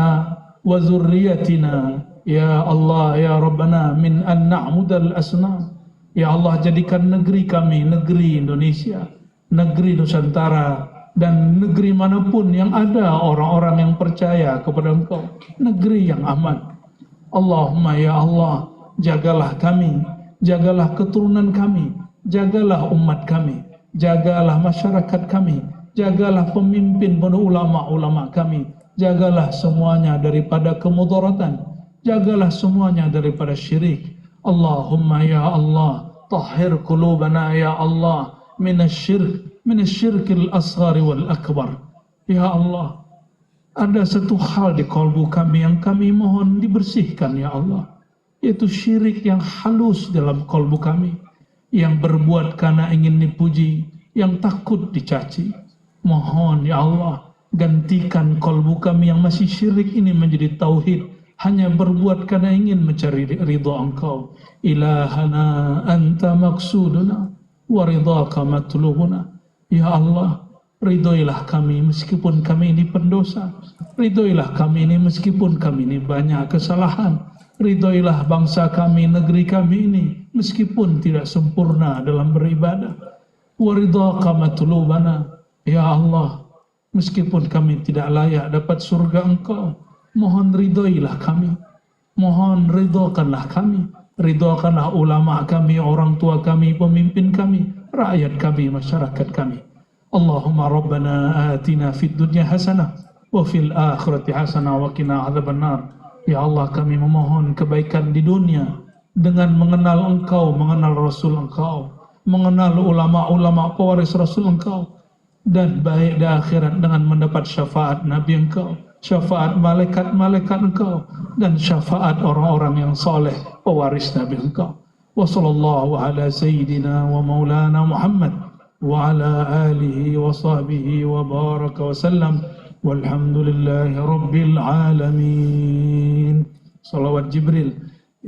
wa dzurriyyatina ya Allah ya Rabbana min an na'budal asnam. Ya Allah, jadikan negeri kami negeri Indonesia, negeri Nusantara, dan negeri manapun yang ada orang-orang yang percaya kepada Engkau, negeri yang aman. Allahumma ya Allah, jagalah kami, jagalah keturunan kami, jagalah umat kami, jagalah masyarakat kami, jagalah pemimpin dan ulama-ulama kami, jagalah semuanya daripada kemudaratan, jagalah semuanya daripada syirik. Allahumma ya Allah, tahhir qulubana ya Allah minasyirkil asghari wal akbar. Ya Allah, ada satu hal di kalbu kami yang kami mohon dibersihkan ya Allah, yaitu syirik yang halus dalam kalbu kami, yang berbuat karena ingin dipuji, yang takut dicaci. Mohon ya Allah, gantikan kalbu kami yang masih syirik ini menjadi tauhid, hanya berbuat karena ingin mencari ridha Engkau. Ilahana anta maksuduna wa ridhaka matlubuna. Ya Allah, ridhoilah kami meskipun kami ini pendosa, ridhoilah kami ini meskipun kami ini banyak kesalahan, ridhoilah bangsa kami, negeri kami ini meskipun tidak sempurna dalam beribadah. Wa ridhaka matlubana. Ya Allah, meskipun kami tidak layak dapat surga Engkau, mohon ridhoilah kami, mohon ridhokanlah kami, ridhokanlah ulama kami, orang tua kami, pemimpin kami, rakyat kami, masyarakat kami. Allahumma rabbana atina fid dunya hasanah wa fil akhirati hasanah wa qina adzabannar. Ya Allah, kami memohon kebaikan di dunia dengan mengenal Engkau, mengenal Rasul Engkau, mengenal ulama-ulama pewaris Rasul Engkau, dan baik di akhirat dengan mendapat syafaat Nabi Engkau, syafaat malaikat-malaikat Engkau, dan syafaat orang-orang yang soleh pewaris Nabi Engkau. Wa sallallahu ala sayyidina wa maulana Muhammad wa ala alihi wa sahbihi wa baraka wa sallam, walhamdulillahi rabbil alamin. Salawat Jibril.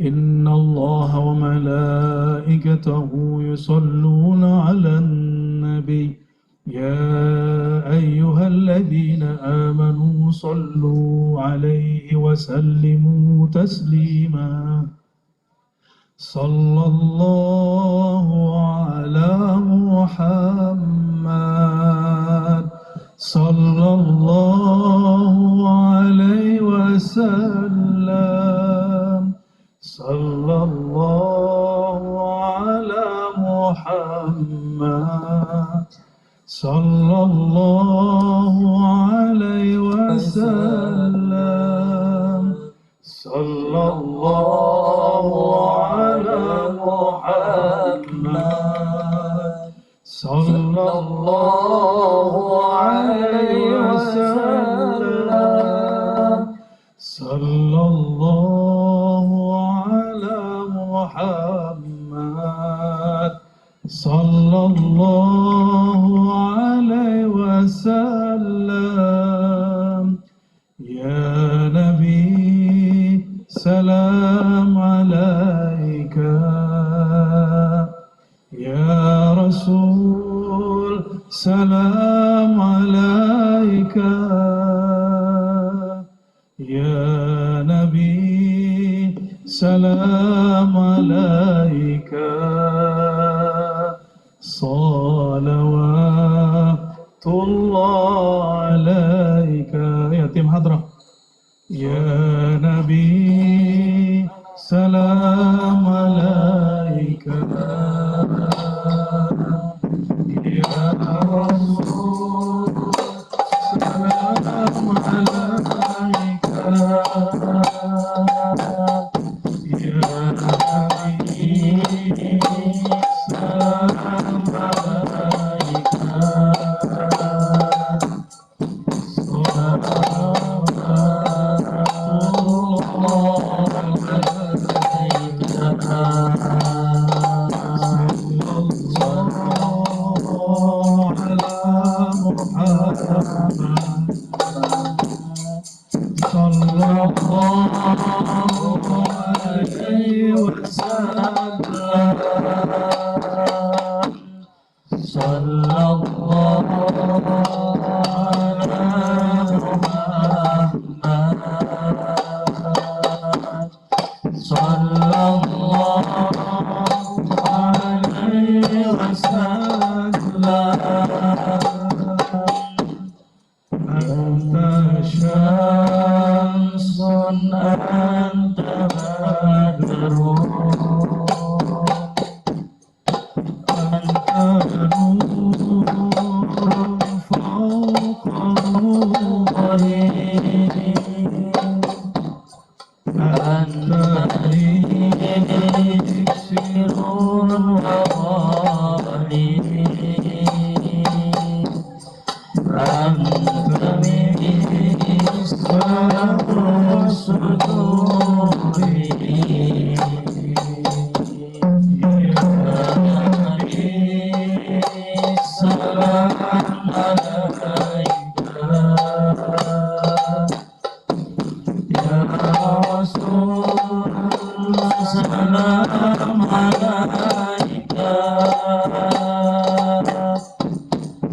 Inna Allah wa malaikatahu yusalluna ala nabi. يا أيها الذين آمنوا صلوا عليه وسلموا تسليما. صلى الله على محمد صلى الله عليه وسلم. صلى الله على محمد صلى الله عليه وسلم. صلى الله على محمد صلى الله عليه وسلم. صلى الله على محمد صلى الله عليه وسلم. يا نبي سلام عليك، يا رسول سلام عليك، يا نبي سلام عليك. salawatullah alaika. Ya tim hadrah. Ya Nabi salam alaika. Ya Rasul salam alaika.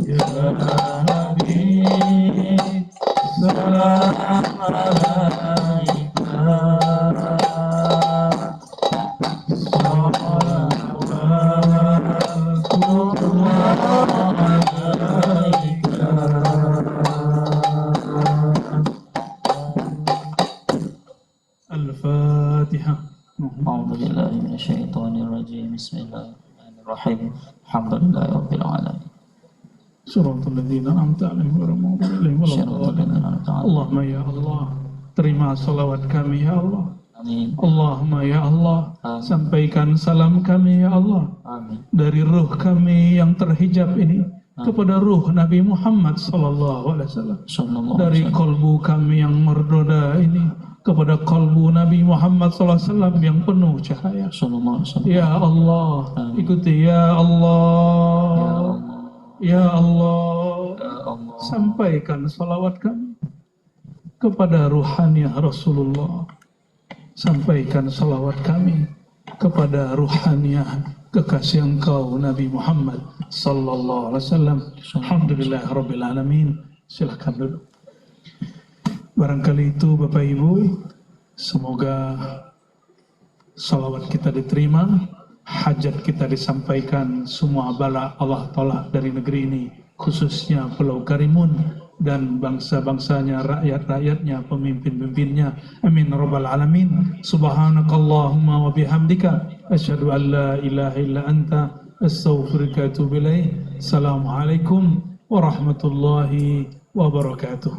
Ya Nabi salam alaika. Al-Fatihah. A'udzubillahi minasyaitonirrajim. Bismillahirrahmanirrahim. Alhamdulillahirabbil alamin. Shiratal ladzina an'amta 'alaihim ghairil maghdubi 'alaihim waladdallin. Allahumma ya Allah, terima salawat kami ya Allah. Amin. Allahumma ya Allah, sampaikan salam kami ya Allah. Amin. Dari ruh kami yang terhijab ini kepada ruh Nabi Muhammad sallallahu alaihi wasallam. Dari kalbu kami yang merdoda ini kepada kalbu Nabi Muhammad sallallahu alaihi wasallam yang penuh cahaya. Ya Allah, ikuti ya Allah. Ya Allah, sampaikan salawat kami kepada ruhaniah Rasulullah. Sampaikan salawat kami kepada ruhaniah kekasih engkau Nabi Muhammad sallallahu alaihi wasallam. Alhamdulillahirabbil alamin. Silakan duduk. Barangkali itu Bapak Ibu, semoga salawat kita diterima, hajat kita disampaikan, semua bala Allah tolak dari negeri ini, khususnya Pulau Karimun dan bangsa-bangsanya, rakyat-rakyatnya, pemimpin-pemimpinnya. Amin rabbal alamin. Subhanakallahumma wa bihamdika asyhadu an la ilaha illa anta astaghfiruka wa atubu ilaik. Assalamualaikum warahmatullahi wabarakatuh.